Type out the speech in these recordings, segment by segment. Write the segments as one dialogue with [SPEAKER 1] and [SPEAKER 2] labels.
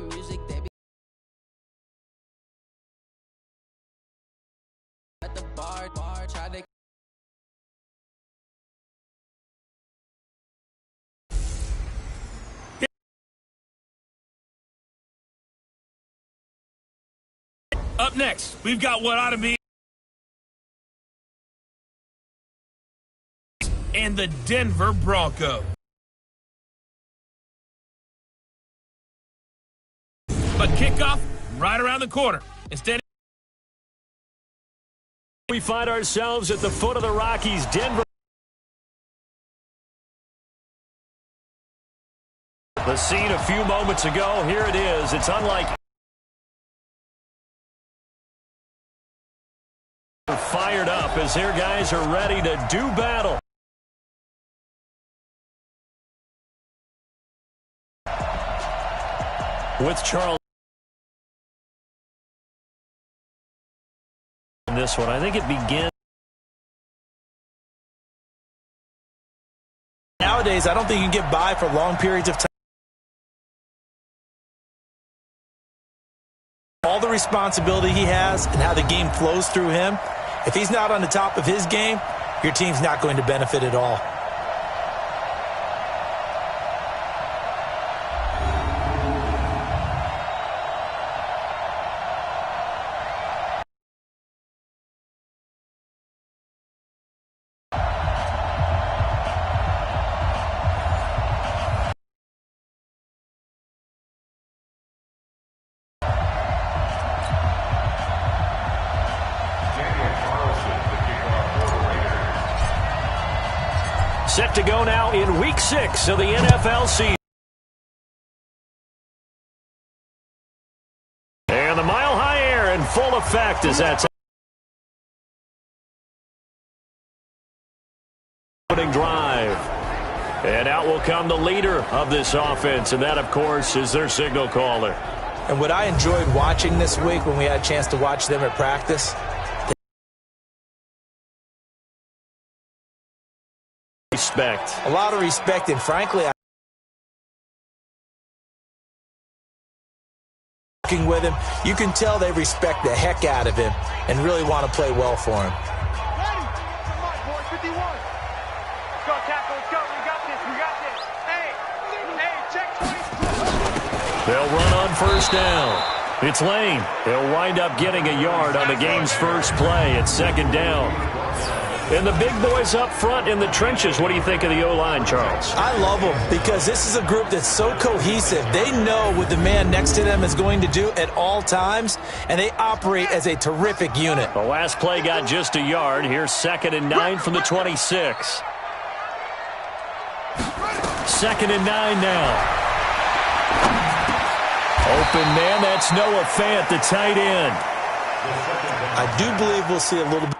[SPEAKER 1] music, they be at the bar, try to.
[SPEAKER 2] Up next, we've got what ought to be and the Denver Broncos. But kickoff right around the corner. Instead,
[SPEAKER 3] we find ourselves at the foot of the Rockies. Denver. The scene a few moments ago. Here it is. It's unlike fired up as their guys are ready to do battle. With Charles in this one, I think it begins.
[SPEAKER 4] Nowadays, I don't think you can get by for long periods of time. All the responsibility he has and how the game flows through him, if he's not on the top of his game, your team's not going to benefit at all.
[SPEAKER 3] Set to go now in Week 6 of the NFL season. And the mile-high air in full effect as that's opening drive. And out will come the leader of this offense, and that, of course, is their signal caller.
[SPEAKER 4] And what I enjoyed watching this week when we had a chance to watch them at practice,
[SPEAKER 3] respect.
[SPEAKER 4] A lot of respect, and frankly, working with him, you can tell they respect the heck out of him and really want to play well for him.
[SPEAKER 5] Ready? Come on, boy, 51. Let's go, tackle, let's go. We got this, we got this. Hey, check 20.
[SPEAKER 3] They'll run on first down. It's Lane. They'll wind up getting a yard on the game's first play at second down. And the big boys up front in the trenches, what do you think of the O-line, Charles?
[SPEAKER 4] I love them because this is a group that's so cohesive. They know what the man next to them is going to do at all times, and they operate as a terrific unit.
[SPEAKER 3] The last play got just a yard. Here's 2nd and 9 from the 26. 2nd and 9 now. Open man, that's Noah Fant, the tight end.
[SPEAKER 4] I do believe we'll see a little bit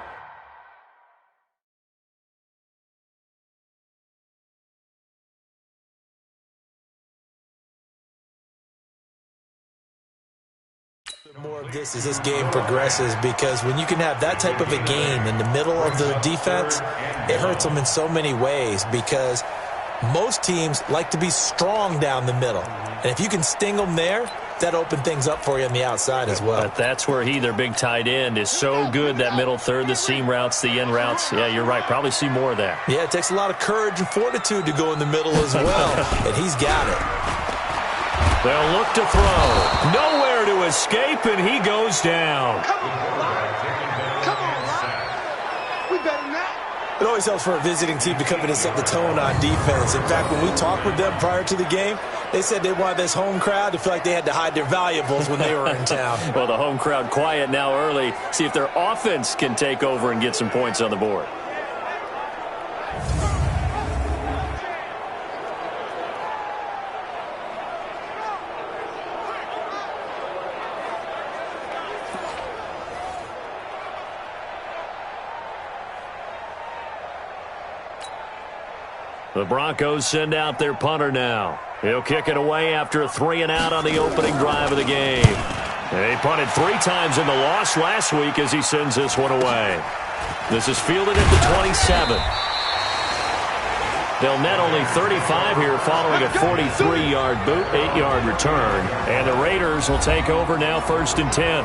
[SPEAKER 4] more of this as this game progresses, because when you can have that type of a game in the middle of the defense, it hurts them in so many ways, because most teams like to be strong down the middle. And if you can sting them there, that opens things up for you on the outside as well.
[SPEAKER 3] But that's where their big tight end, is so good, that middle third, the seam routes, the end routes. Yeah, you're right. Probably see more of that.
[SPEAKER 4] Yeah, it takes a lot of courage and fortitude to go in the middle as well, and he's got it.
[SPEAKER 3] They'll look to throw. Nowhere to escape, and he goes down.
[SPEAKER 5] Come on, Lon. We better than that.
[SPEAKER 4] It always helps for a visiting team to come in and set the tone on defense. In fact, when we talked with them prior to the game, they said they wanted this home crowd to feel like they had to hide their valuables when they were in town.
[SPEAKER 3] Well, the home crowd quiet now early. See if their offense can take over and get some points on the board. The Broncos send out their punter now. He'll kick it away after a 3-and-out on the opening drive of the game. He punted 3 times in the loss last week as he sends this one away. This is fielded at the 27. They'll net only 35 here following a 43-yard boot, 8-yard return. And the Raiders will take over now 1st and 10.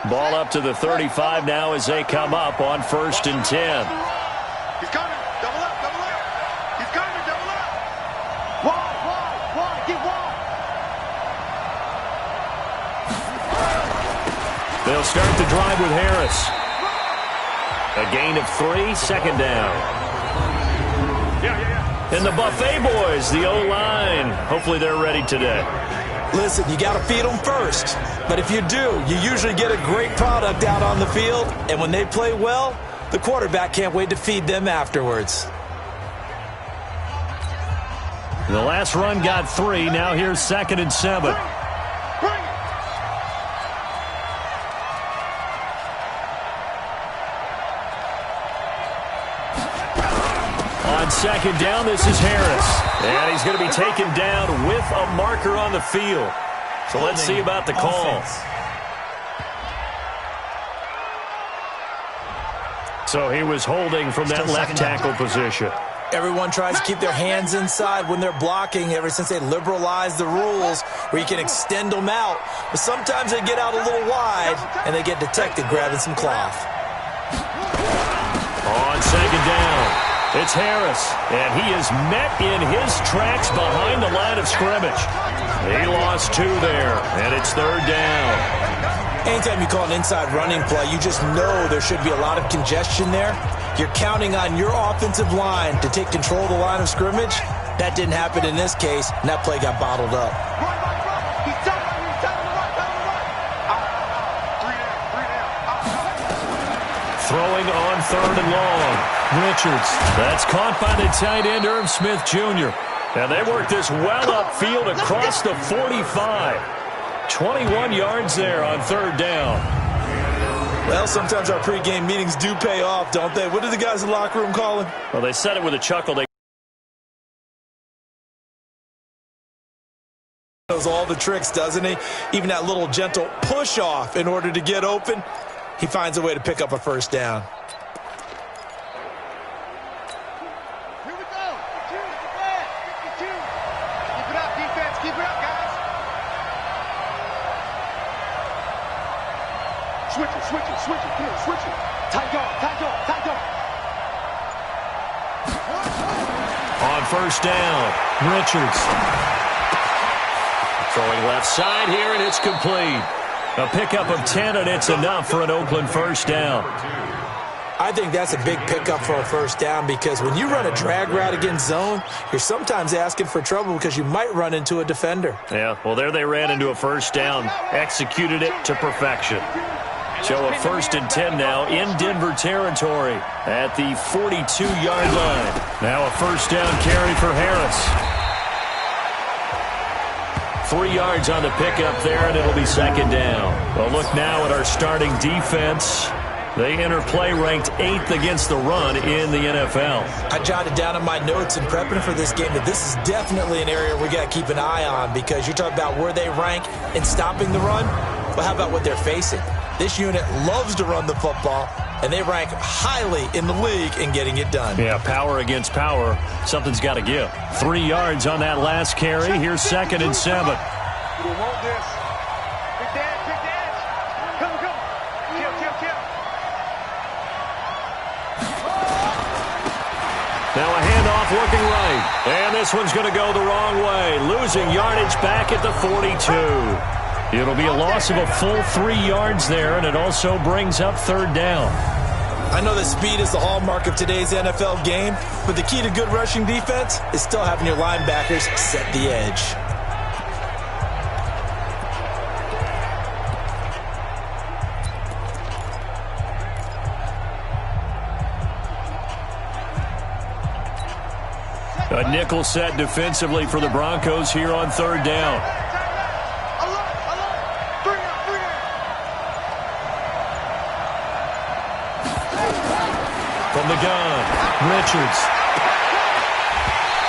[SPEAKER 3] Ball up to the 35 now as they come up on 1st and 10.
[SPEAKER 5] He's coming. Double up, double up. He's coming, double up. Wide, get wide.
[SPEAKER 3] They'll start the drive with Harris. A gain of 3, 2nd down.
[SPEAKER 5] Yeah.
[SPEAKER 3] And the Buffet boys, the O-line. Hopefully they're ready today.
[SPEAKER 4] Listen, you got to feed them first. But if you do, you usually get a great product out on the field. And when they play well, the quarterback can't wait to feed them afterwards.
[SPEAKER 3] The last run got 3. Now here's 2nd and 7. On 2nd down, this is Harris. And he's going to be taken down with a marker on the field. So let's see about the call. So he was holding from that left tackle position.
[SPEAKER 4] Everyone tries to keep their hands inside when they're blocking ever since they liberalized the rules where you can extend them out. But sometimes they get out a little wide and they get detected grabbing some cloth.
[SPEAKER 3] On 2nd down, it's Harris, and he is met in his tracks behind the line of scrimmage. He lost 2 there, and it's 3rd down.
[SPEAKER 4] Anytime you call an inside running play, you just know there should be a lot of congestion there. You're counting on your offensive line to take control of the line of scrimmage. That didn't happen in this case, and that play got bottled up.
[SPEAKER 5] He's telling him to run.
[SPEAKER 3] Throwing on 3rd and long. Richards. That's caught by the tight end, Irv Smith Jr. And they work this well upfield across the 45. 21 yards there on 3rd down.
[SPEAKER 4] Well, sometimes our pregame meetings do pay off, don't they? What do the guys in the locker room call it?
[SPEAKER 3] Well, they said it with a chuckle. They
[SPEAKER 4] knows all the tricks, doesn't he? Even that little gentle push-off in order to get open. He finds a way to pick up a 1st down.
[SPEAKER 5] Here we go. Keep it up, defense. Keep it up, guys. Switch it. Come on, switch it. Tight guard.
[SPEAKER 3] on 1st down, Richards. Throwing left side here, and it's complete. A pickup of 10, and it's enough for an Oakland 1st down.
[SPEAKER 4] I think that's a big pickup for a 1st down because when you run a drag route against zone, you're sometimes asking for trouble because you might run into a defender.
[SPEAKER 3] Yeah, well, there they ran into a 1st down, executed it to perfection. So a 1st and 10 now in Denver territory at the 42-yard line. Now a 1st down carry for Harris. 3 yards on the pickup there, and it'll be 2nd down. Well, look now at our starting defense. They enter play ranked 8th against the run in the NFL.
[SPEAKER 4] I jotted down in my notes in prepping for this game that this is definitely an area we got to keep an eye on because you're talking about where they rank in stopping the run. Well, how about what they're facing? This unit loves to run the football, and they rank highly in the league in getting it done.
[SPEAKER 3] Yeah, power against power. Something's got to give. 3 yards on that last carry. Here's 2nd and 7.
[SPEAKER 5] We want this. Big dance. Come. Kill.
[SPEAKER 3] Now a handoff looking right. And this one's going to go the wrong way. Losing yardage back at the 42. It'll be a loss of a full 3 yards there, and it also brings up 3rd down.
[SPEAKER 4] I know that speed is the hallmark of today's NFL game, but the key to good rushing defense is still having your linebackers set the edge.
[SPEAKER 3] A nickel set defensively for the Broncos here on third down. From the gun, Richards.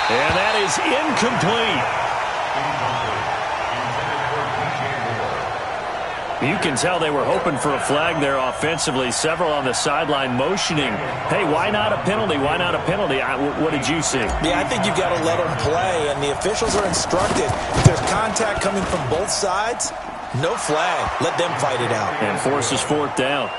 [SPEAKER 3] And that is incomplete. You can tell they were hoping for a flag there offensively. Several on the sideline motioning, hey, why not a penalty? Why not a penalty? What did you see?
[SPEAKER 4] Yeah, I think you've got to let them play, and the officials are instructed. If there's contact coming from both sides, no flag. Let them fight it out.
[SPEAKER 3] And forces fourth down.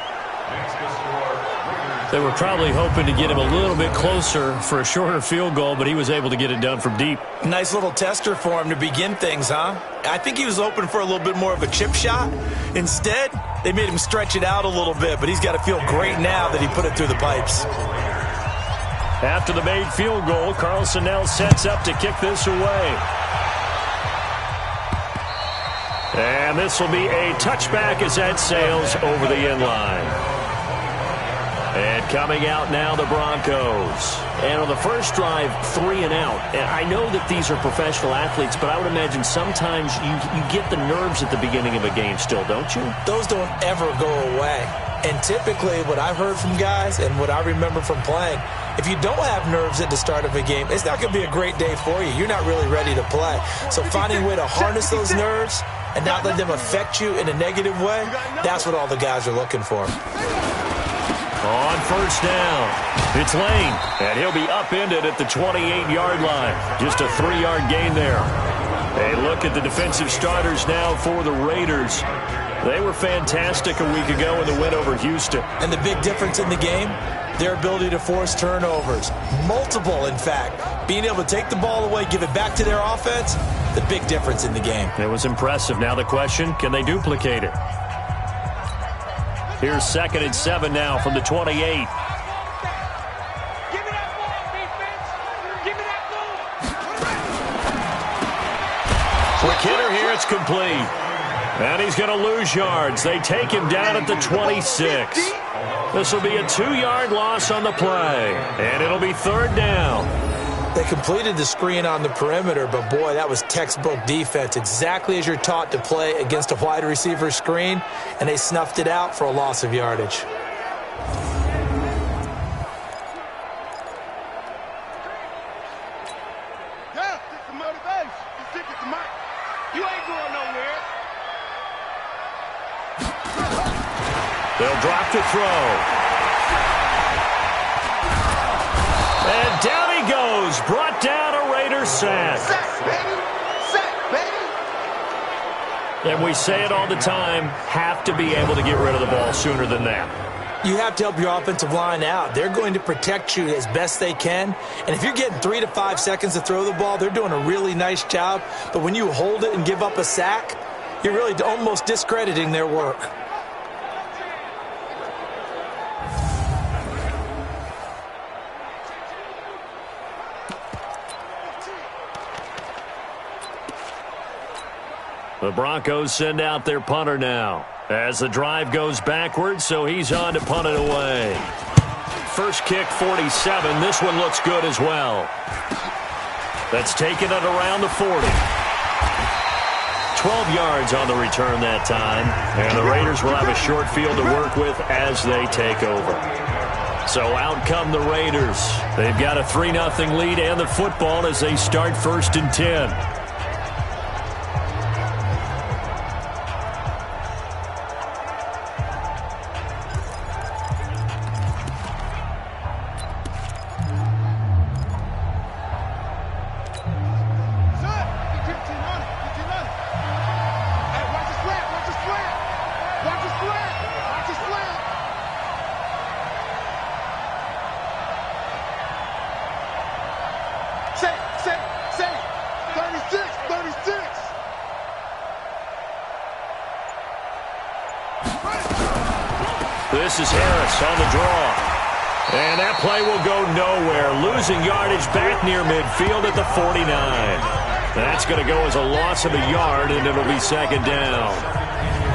[SPEAKER 3] They were probably hoping to get him a little bit closer for a shorter field goal, but he was able to get it done from deep.
[SPEAKER 4] Nice little tester for him to begin things, huh? I think he was hoping for a little bit more of a chip shot. Instead, they made him stretch it out a little bit, but he's got to feel great now that he put it through the pipes.
[SPEAKER 3] After the made field goal, Carlson now sets up to kick this away. And this will be a touchback as that sails over the end line. And coming out now, the Broncos. And on the first drive, 3 and out. And I know that these are professional athletes, but I would imagine sometimes you get the nerves at the beginning of a game still, don't you?
[SPEAKER 4] Those don't ever go away. And typically what I've heard from guys and what I remember from playing, if you don't have nerves at the start of a game, it's not going to be a great day for you. You're not really ready to play. So finding a way to harness those nerves and not let them affect you in a negative way, that's what all the guys are looking for.
[SPEAKER 3] On first down, it's Lane, and he'll be upended at the 28-yard line. Just a 3-yard gain there. A look at the defensive starters now for the Raiders. They were fantastic a week ago in the win over Houston.
[SPEAKER 4] And the big difference in the game, their ability to force turnovers. Multiple, in fact. Being able to take the ball away, give it back to their offense, the big difference in the game.
[SPEAKER 3] It was impressive. Now the question, can they duplicate it? Here's 2nd and 7 now from the 28.
[SPEAKER 5] Give me that ball, defense. Give me that ball.
[SPEAKER 3] Quick hitter here. It's complete. And he's going to lose yards. They take him down at the 26. This will be a 2-yard loss on the play. And it'll be 3rd down.
[SPEAKER 4] They completed the screen on the perimeter, but boy, that was textbook defense. Exactly as you're taught to play against a wide receiver screen, and they snuffed it out for a loss of yardage.
[SPEAKER 5] Yeah, get some motivation. Just stick it to Mike. You ain't going nowhere.
[SPEAKER 3] They'll drop to throw. And down he goes. Brought down a Raiders sack.
[SPEAKER 5] Sack, baby. Sack, baby.
[SPEAKER 3] And we say it all the time, have to be able to get rid of the ball sooner than that.
[SPEAKER 4] You have to help your offensive line out. They're going to protect you as best they can. And if you're getting 3 to 5 seconds to throw the ball, they're doing a really nice job. But when you hold it and give up a sack, you're really almost discrediting their work.
[SPEAKER 3] The Broncos send out their punter now as the drive goes backwards, so he's on to punt it away. First kick, 47. This one looks good as well. That's taken it around the 40. 12 yards on the return that time, and the Raiders will have a short field to work with as they take over. So out come the Raiders. They've got a 3-0 lead and the football as they start 1st and 10. This is Harris on the draw. And that play will go nowhere. Losing yardage back near midfield at the 49. That's going to go as a loss of a yard, and it'll be 2nd down.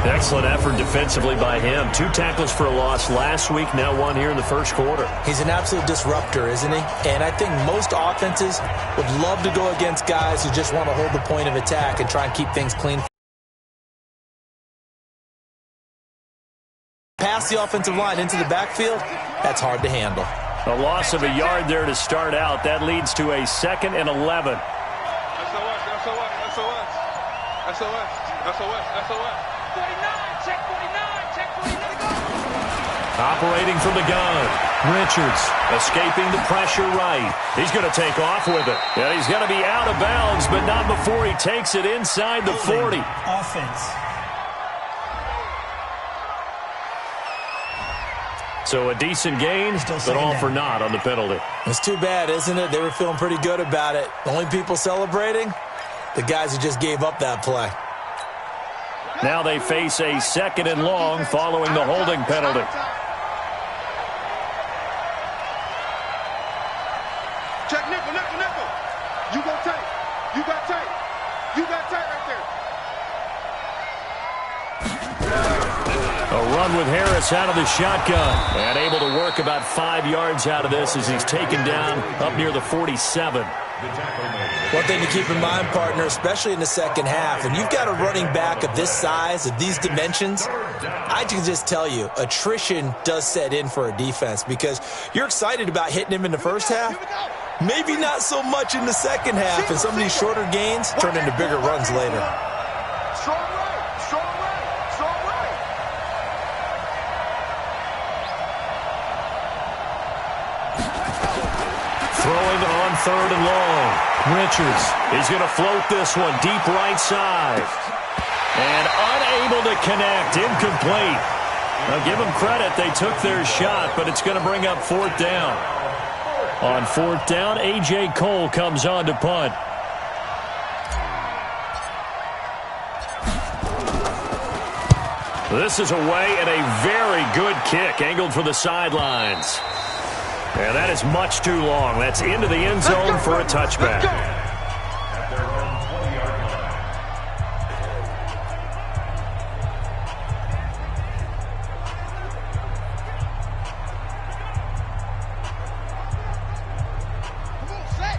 [SPEAKER 3] Excellent effort defensively by him. 2 tackles for a loss last week, now 1 here in the first quarter.
[SPEAKER 4] He's an absolute disruptor, isn't he? And I think most offenses would love to go against guys who just want to hold the point of attack and try and keep things clean. Pass the offensive line into the backfield, that's hard to handle.
[SPEAKER 3] A loss of a yard there to start out. That leads to a 2nd and 11.
[SPEAKER 5] SOS. 49, check 49, go.
[SPEAKER 3] Operating from the gun. Richards escaping the pressure right. He's going to take off with it. Yeah, he's going to be out of bounds, but not before he takes it inside the 40.
[SPEAKER 6] Offense.
[SPEAKER 3] So a decent gain, but all for naught on the penalty.
[SPEAKER 4] It's too bad, isn't it? They were feeling pretty good about it. The only people celebrating, the guys who just gave up that play.
[SPEAKER 3] Now they face a 2nd and long following the holding penalty.
[SPEAKER 5] Check nickel. You go tight. You got tight right there.
[SPEAKER 3] A run with Harris out of the shotgun. And able to work about 5 yards out of this as he's taken down up near the 47.
[SPEAKER 4] One thing to keep in mind, partner, especially in the second half, when you've got a running back of this size, of these dimensions, I can just tell you, attrition does set in for a defense because you're excited about hitting him in the first half, maybe not so much in the second half, and some of these shorter gains turn into bigger runs later.
[SPEAKER 5] Strong right.
[SPEAKER 3] Throwing on 3rd and long. Richards is going to float this one deep right side. And unable to connect. Incomplete. Now give them credit. They took their shot, but it's going to bring up 4th down. On 4th down, A.J. Cole comes on to punt. This is away and a very good kick angled for the sidelines. And that is much too long. That's into the end zone for a touchback.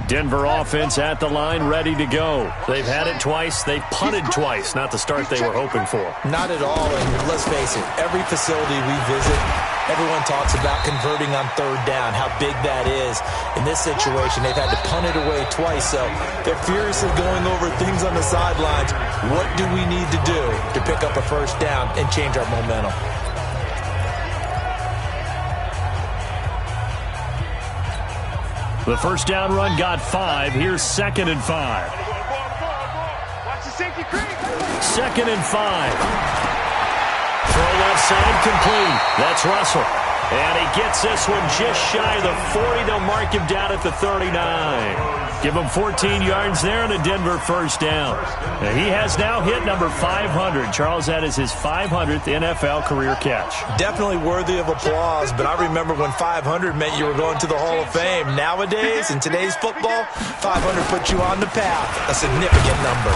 [SPEAKER 3] Denver offense at the line, ready to go. They've had it twice. They've punted twice. Not the start they were hoping for.
[SPEAKER 4] Not at all, and let's face it, every facility we visit, everyone talks about converting on 3rd down, how big that is. In this situation, they've had to punt it away twice, so they're furiously going over things on the sidelines. What do we need to do to pick up a 1st down and change our momentum?
[SPEAKER 3] The 1st down run got 5. Here's 2nd and 5.
[SPEAKER 5] Watch the safety creep.
[SPEAKER 3] 2nd and 5. Throw left side complete. That's Russell. And he gets this one just shy of the 40. They'll mark him down at the 39. Give him 14 yards there and a Denver 1st down. Now he has now hit number 500. Charles, that is his 500th NFL career catch.
[SPEAKER 4] Definitely worthy of applause, but I remember when 500 meant you were going to the Hall of Fame. Nowadays, in today's football, 500 puts you on the path, a significant number.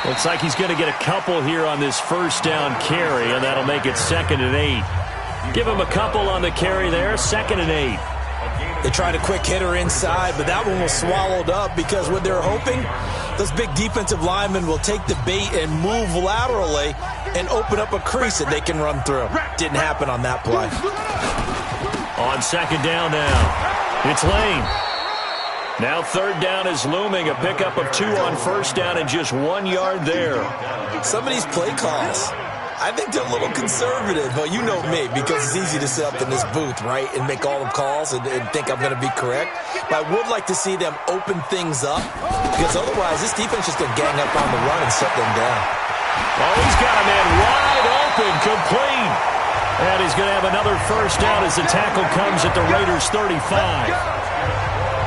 [SPEAKER 3] Looks like he's going to get a couple here on this 1st down carry, and that'll make it 2nd and 8. Give him a couple on the carry there, 2nd and 8.
[SPEAKER 4] They tried a quick hitter inside, but that one was swallowed up because what they're hoping, those big defensive linemen will take the bait and move laterally and open up a crease that they can run through. Didn't happen on that play.
[SPEAKER 3] On 2nd down now, it's Lane. Now 3rd down is looming, a pickup of 2 on 1st down and just 1 yard there.
[SPEAKER 4] Some of these play calls, I think they're a little conservative, but you know me, because it's easy to sit up in this booth, right, and make all the calls and think I'm going to be correct. But I would like to see them open things up, because otherwise this defense is going to gang up on the run and shut them down.
[SPEAKER 3] Oh, he's got a man wide open, complete. And he's going to have another 1st down as the tackle comes at the Raiders' 35.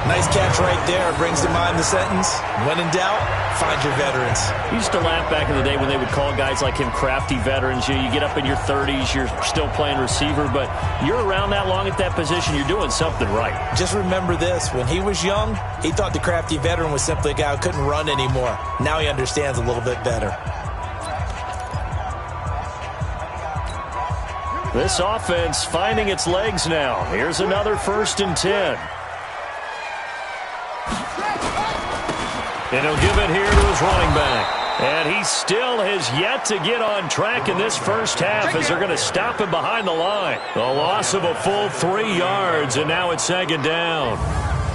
[SPEAKER 4] Nice catch right there. Brings to mind the sentence, when in doubt, find your veterans.
[SPEAKER 3] We used to laugh back in the day when they would call guys like him crafty veterans. You get up in your 30s, you're still playing receiver, but you're around that long at that position, you're doing something right.
[SPEAKER 4] Just remember this. When he was young, he thought the crafty veteran was simply a guy who couldn't run anymore. Now he understands a little bit better.
[SPEAKER 3] This offense finding its legs now. Here's another 1st and 10. And he'll give it here to his running back. And he still has yet to get on track in this first half as they're going to stop him behind the line. A loss of a full 3 yards, and now it's 2nd down.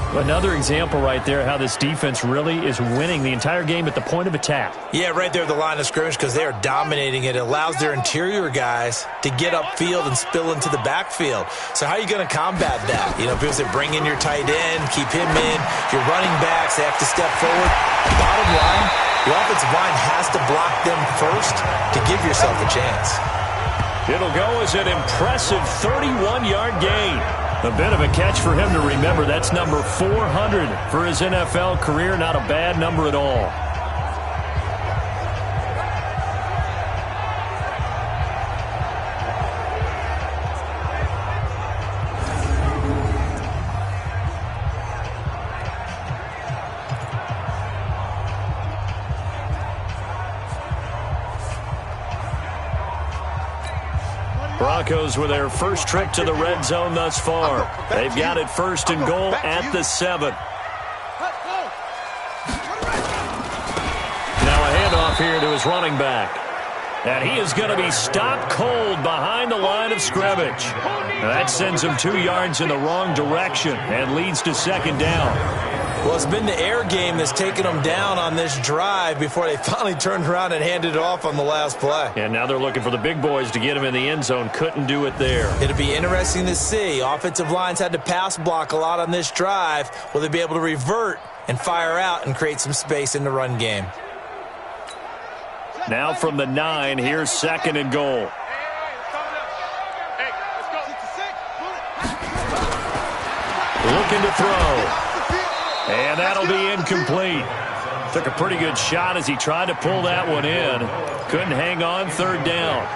[SPEAKER 3] Another example right there how this defense really is winning the entire game at the point of attack.
[SPEAKER 4] Yeah, right there at the line of scrimmage because they are dominating it. It allows their interior guys to get upfield and spill into the backfield. So how are you going to combat that? You know, people say bring in your tight end, keep him in. Your running backs, they have to step forward. Bottom line, the offensive line has to block them first to give yourself a chance.
[SPEAKER 3] It'll go as an impressive 31-yard gain. A bit of a catch for him to remember. That's number 400 for his NFL career. Not a bad number at all. Broncos with their first trip to the red zone thus far. They've got it 1st and goal at the 7. Now a handoff here to his running back. And he is going to be stopped cold behind the line of scrimmage. Now that sends him 2 yards in the wrong direction and leads to 2nd down.
[SPEAKER 4] Well, it's been the air game that's taken them down on this drive before they finally turned around and handed it off on the last play.
[SPEAKER 3] And now they're looking for the big boys to get him in the end zone. Couldn't do it there.
[SPEAKER 4] It'll be interesting to see. Offensive lines had to pass block a lot on this drive. Will they be able to revert and fire out and create some space in the run game?
[SPEAKER 3] Now from the 9, here's 2nd and goal. Looking to throw. And that'll be incomplete. Took a pretty good shot as he tried to pull that one in. Couldn't hang on. 3rd down.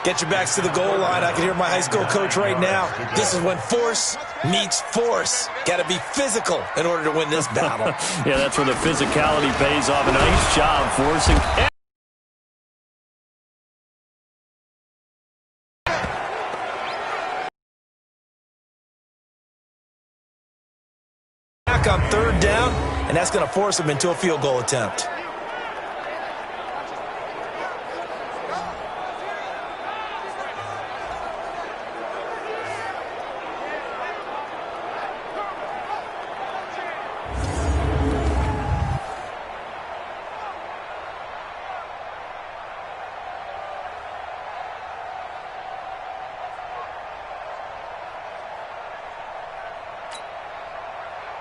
[SPEAKER 4] Get your backs to the goal line. I can hear my high school coach right now. This is when force meets force. Got to be physical in order to win this battle.
[SPEAKER 3] Yeah, that's where the physicality pays off. A nice job forcing.
[SPEAKER 4] On 3rd down, and that's going to force them into a field goal attempt.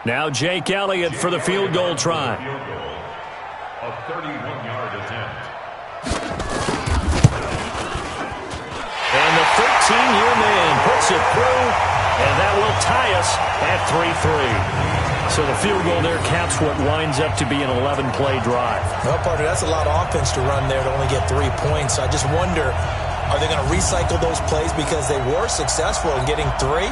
[SPEAKER 3] Now Jake Elliott for the field goal try.
[SPEAKER 2] A 31-yard attempt.
[SPEAKER 3] And the 13-year man puts it through, and that will tie us at 3-3. So the field goal there caps what winds up to be an 11-play drive.
[SPEAKER 4] Well, partner, that's a lot of offense to run there to only get 3 points. I just wonder, are they going to recycle those plays because they were successful in getting 3?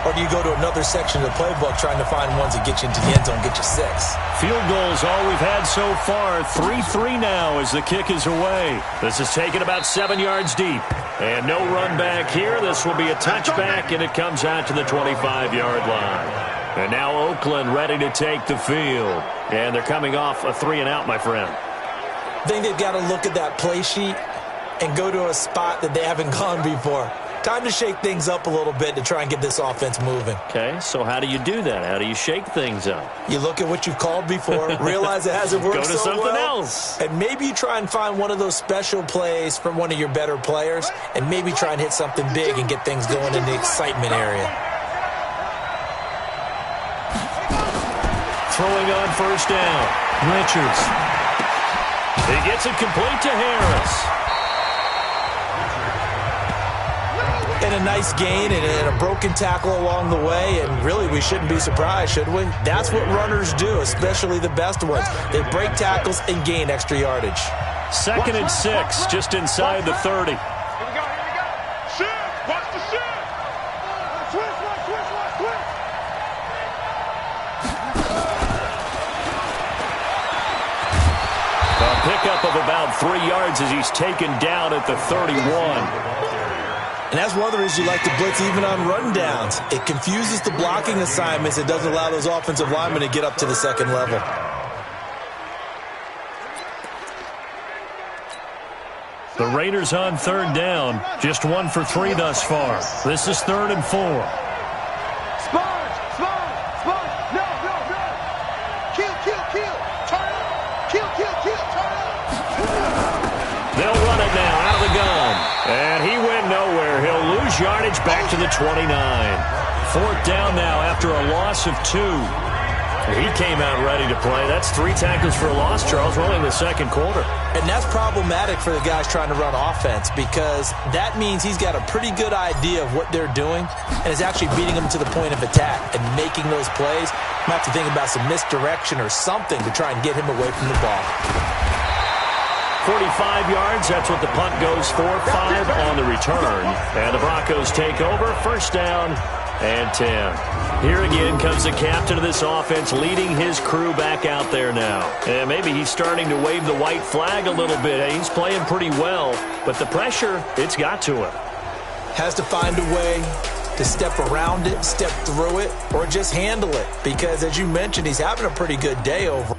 [SPEAKER 4] Or do you go to another section of the playbook trying to find ones that get you into the end zone, get you 6?
[SPEAKER 3] Field goals all we've had so far. 3-3 now as the kick is away. This is taken about 7 yards deep. And no run back here. This will be a touchback, and it comes out to the 25-yard line. And now Oakland ready to take the field. And they're coming off a 3-and-out, my friend.
[SPEAKER 4] I think they've got to look at that play sheet and go to a spot that they haven't gone before. Time to shake things up a little bit to try and get this offense moving.
[SPEAKER 3] Okay, so how do you do that? How do you shake things up?
[SPEAKER 4] You look at what you've called before, realize it hasn't worked
[SPEAKER 3] Go to
[SPEAKER 4] so
[SPEAKER 3] something
[SPEAKER 4] well,
[SPEAKER 3] else.
[SPEAKER 4] and maybe you try and find one of those special plays from one of your better players, and maybe try and hit something big and get things going in the excitement area.
[SPEAKER 3] Throwing on 1st down. Richards. He gets it complete to Harris.
[SPEAKER 4] And a nice gain and a broken tackle along the way, and really we shouldn't be surprised, should we? That's what runners do, especially the best ones. They break tackles and gain extra yardage.
[SPEAKER 3] 2nd and 6, just inside the 30.
[SPEAKER 5] Here we go. Shift! Watch the shift! Twist!
[SPEAKER 3] A pickup of about 3 yards as he's taken down at the 31.
[SPEAKER 4] And that's one of the reasons you like to blitz even on rundowns. It confuses the blocking assignments. It doesn't allow those offensive linemen to get up to the second level.
[SPEAKER 3] The Raiders on third down. Just 1 for 3 thus far. This is 3rd and 4.
[SPEAKER 5] Sponge! No! Kill! Turn up! Kill! Turn up!
[SPEAKER 3] They'll run it now out of the gun. And he went nowhere. He'll lose yardage back to the 29. 4th down now after a loss of 2. He came out ready to play. That's 3 tackles for a loss, Charles. We're only in the second quarter.
[SPEAKER 4] And that's problematic for the guys trying to run offense because that means he's got a pretty good idea of what they're doing and is actually beating them to the point of attack and making those plays. Might have to think about some misdirection or something to try and get him away from the ball.
[SPEAKER 3] 45 yards, that's what the punt goes for. 5 on the return. And the Broncos take over. 1st down and 10. Here again comes the captain of this offense leading his crew back out there now. And maybe he's starting to wave the white flag a little bit. He's playing pretty well, but the pressure, it's got to him.
[SPEAKER 4] Has to find a way to step around it, step through it, or just handle it. Because as you mentioned, he's having a pretty good day over.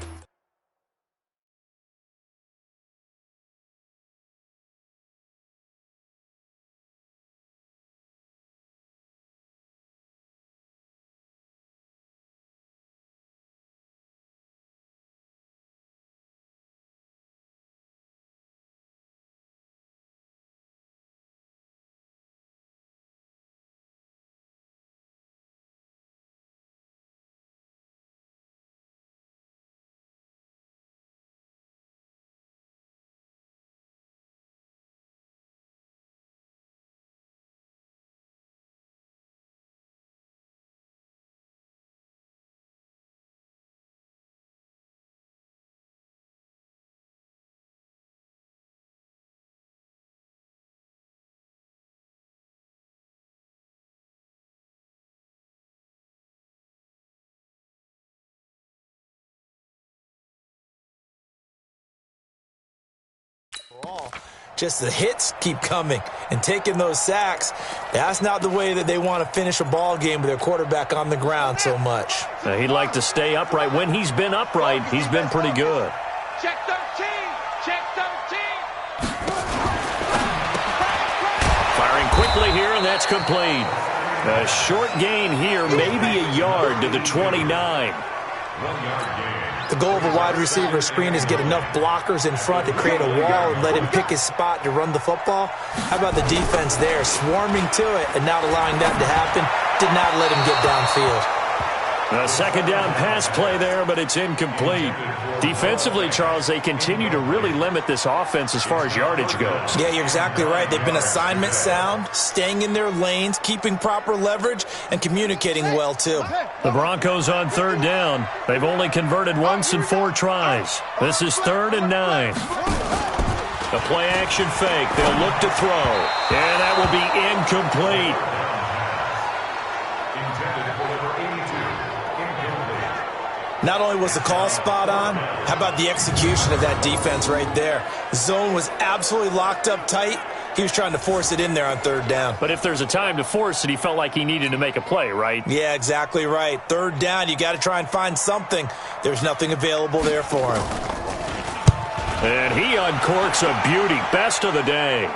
[SPEAKER 4] Just the hits keep coming and taking those sacks. That's not the way that they want to finish a ball game with their quarterback on the ground so much.
[SPEAKER 3] He'd like to stay upright. When he's been upright, he's been pretty good.
[SPEAKER 5] Check 13! Check 13!
[SPEAKER 3] Firing quickly here, and that's complete. A short gain here, maybe a yard to the 29.
[SPEAKER 4] The goal of a wide receiver screen is get enough blockers in front to create a wall and let him pick his spot to run the football. How about the defense there, swarming to it and not allowing that to happen? Did not let him get downfield.
[SPEAKER 3] A 2nd down pass play there, but it's incomplete. Defensively, Charles, they continue to really limit this offense as far as yardage goes.
[SPEAKER 4] Yeah, you're exactly right. They've been assignment sound, staying in their lanes, keeping proper leverage, and communicating well, too.
[SPEAKER 3] The Broncos on 3rd down. They've only converted once in 4 tries. This is 3rd and 9. The play-action fake. They'll look to throw. And that will be incomplete.
[SPEAKER 4] Not only was the call spot on, how about the execution of that defense right there? The zone was absolutely locked up tight. He was trying to force it in there on 3rd down.
[SPEAKER 3] But if there's a time to force it, he felt like he needed to make a play, right?
[SPEAKER 4] Yeah, exactly right. 3rd down, you got to try and find something. There's nothing available there for him.
[SPEAKER 3] And he uncorks a beauty. Best of the day.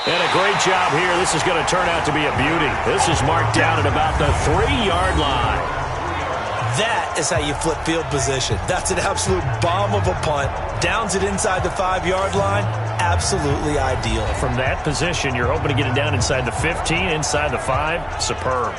[SPEAKER 3] And a great job here. This is going to turn out to be a beauty. This is marked down at about the 3-yard line.
[SPEAKER 4] That is how you flip field position. That's an absolute bomb of a punt. Downs it inside the 5-yard line. Absolutely ideal.
[SPEAKER 3] From that position, you're hoping to get it down inside the 15, inside the 5. Superb.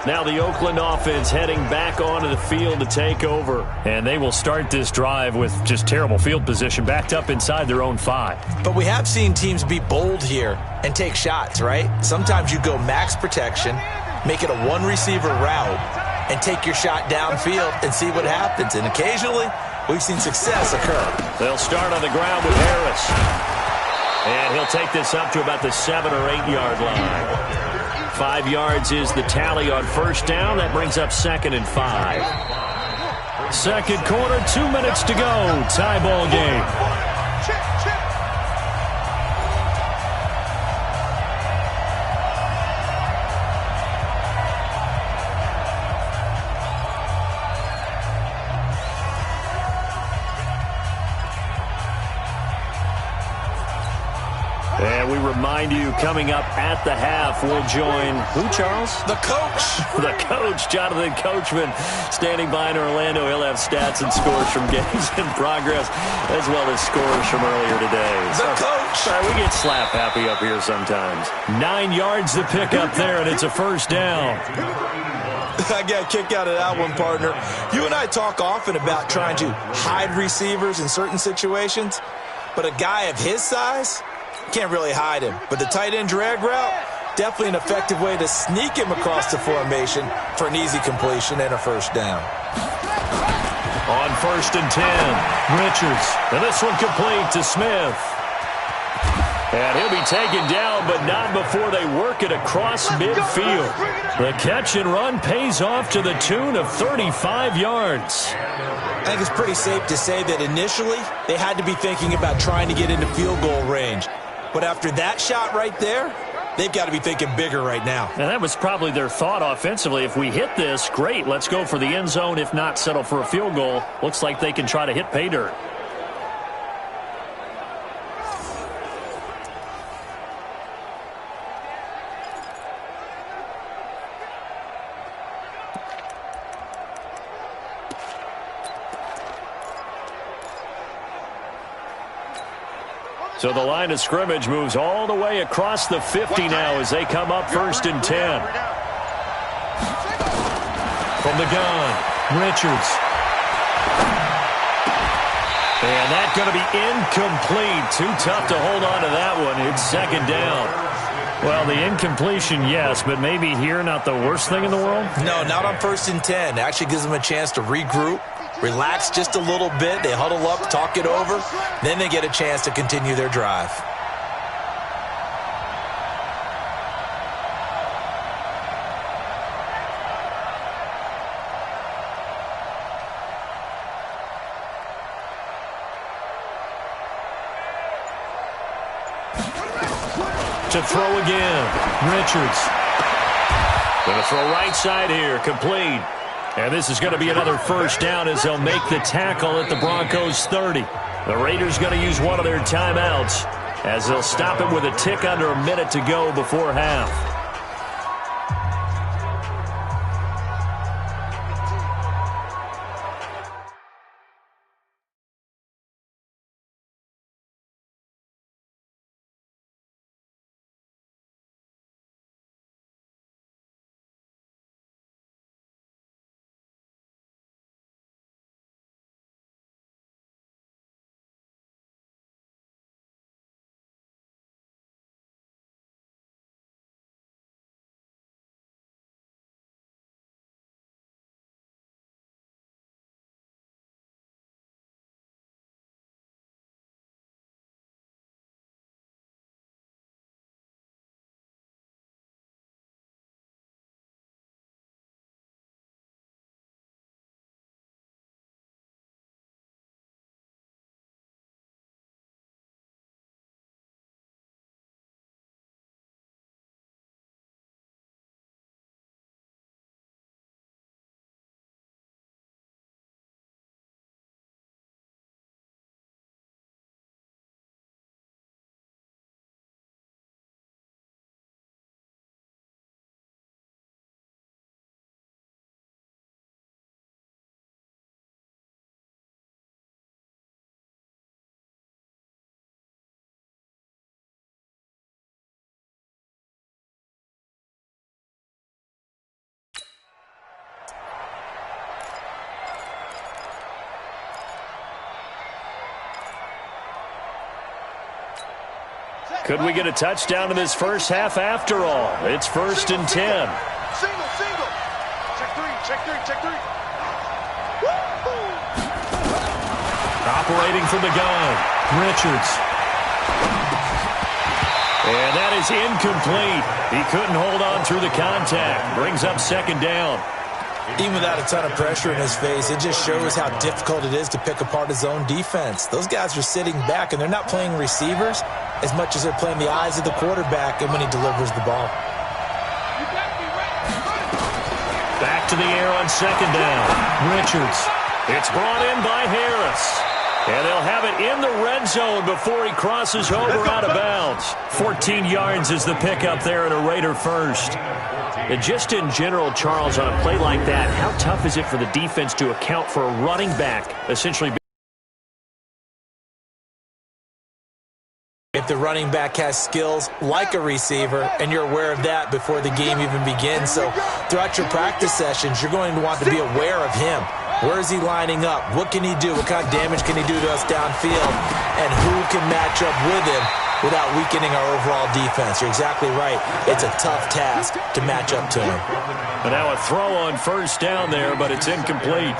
[SPEAKER 3] Now the Oakland offense heading back onto the field to take over. And they will start this drive with just terrible field position, backed up inside their own 5.
[SPEAKER 4] But we have seen teams be bold here and take shots, right? Sometimes you go max protection, make it a 1-receiver route, and take your shot downfield and see what happens. And occasionally, we've seen success occur.
[SPEAKER 3] They'll start on the ground with Harris. And he'll take this up to about the 7- or 8-yard line. 5 yards is the tally on 1st down. That brings up 2nd and 5. Second quarter, 2 minutes to go. Tie ball game. And we remind you, coming up at the half, we'll join who, Charles?
[SPEAKER 4] The coach.
[SPEAKER 3] The coach, Jonathan Coachman, standing by in Orlando. He'll have stats and scores from games in progress, as well as scores from earlier today.
[SPEAKER 4] The coach.
[SPEAKER 3] Sorry, we get slap happy up here sometimes. 9 yards to pick up there, and it's a first down.
[SPEAKER 4] I got a kick out of that one, partner. You and I talk often about trying to hide receivers in certain situations, but a guy of his size, can't really hide him. But the tight end drag route, definitely an effective way to sneak him across the formation for an easy completion and a first down.
[SPEAKER 3] On 1st and 10, Richards. And this one complete to Smith. And he'll be taken down, but not before they work it across midfield. The catch and run pays off to the tune of 35 yards.
[SPEAKER 4] I think it's pretty safe to say that initially they had to be thinking about trying to get into field goal range. But after that shot right there, they've got to be thinking bigger right now.
[SPEAKER 3] And that was probably their thought offensively. If we hit this, great, let's go for the end zone. If not, settle for a field goal. Looks like they can try to hit pay dirt. So the line of scrimmage moves all the way across the 50 now as they come up 1st and 10. From the gun, Richards. And that's going to be incomplete. Too tough to hold on to that one. It's 2nd down. Well, the incompletion, yes, but maybe here not the worst thing in the world?
[SPEAKER 4] No, not on 1st and 10. It actually gives them a chance to regroup, relax just a little bit. They huddle up, talk it over. Then they get a chance to continue their drive.
[SPEAKER 3] To throw again, Richards. Going to throw right side here, complete. And this is going to be another first down as they'll make the tackle at the Broncos 30. The Raiders going to use one of their timeouts as they'll stop him with a tick under a minute to go before half. Could we get a touchdown in this first half after all? It's 1st and 10.
[SPEAKER 5] Single, single. Check three, check three, check three.
[SPEAKER 3] Operating from the gun, Richards. And that is incomplete. He couldn't hold on through the contact. Brings up 2nd down.
[SPEAKER 4] Even without a ton of pressure in his face, it just shows how difficult it is to pick apart his own defense. Those guys are sitting back, and they're not playing receivers as much as they're playing the eyes of the quarterback and when he delivers the ball.
[SPEAKER 3] Back to the air on 2nd down. Richards. It's brought in by Harris. And they'll have it in the red zone before he crosses over out of bounds. 14 yards is the pickup there and a Raider first. And just in general, Charles, on a play like that, how tough is it for the defense to account for a running back essentially?
[SPEAKER 4] If the running back has skills like a receiver, and you're aware of that before the game even begins. So throughout your practice sessions, you're going to want to be aware of him. Where is he lining up? What can he do? What kind of damage can he do to us downfield? And who can match up with him without weakening our overall defense? You're exactly right. It's a tough task to match up to him.
[SPEAKER 3] And now a throw on first down there, but it's incomplete.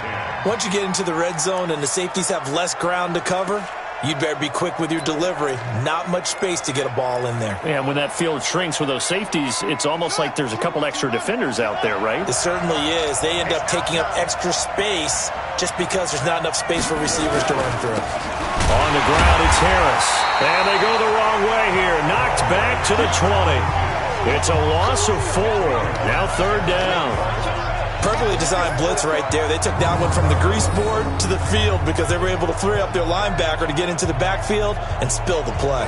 [SPEAKER 4] Once you get into the red zone and the safeties have less ground to cover, you'd better be quick with your delivery. Not much space to get a ball in there.
[SPEAKER 3] Yeah, when that field shrinks with those safeties, it's almost like there's a couple extra defenders out there, right?
[SPEAKER 4] It certainly is. They end up taking up extra space just because there's not enough space for receivers to run through.
[SPEAKER 3] On the ground, it's Harris. And they go the wrong way here. Knocked back to the 20. It's a loss of 4. Now third down.
[SPEAKER 4] Perfectly designed blitz right there. They took that one from the grease board to the field because they were able to free up their linebacker to get into the backfield and spill the play.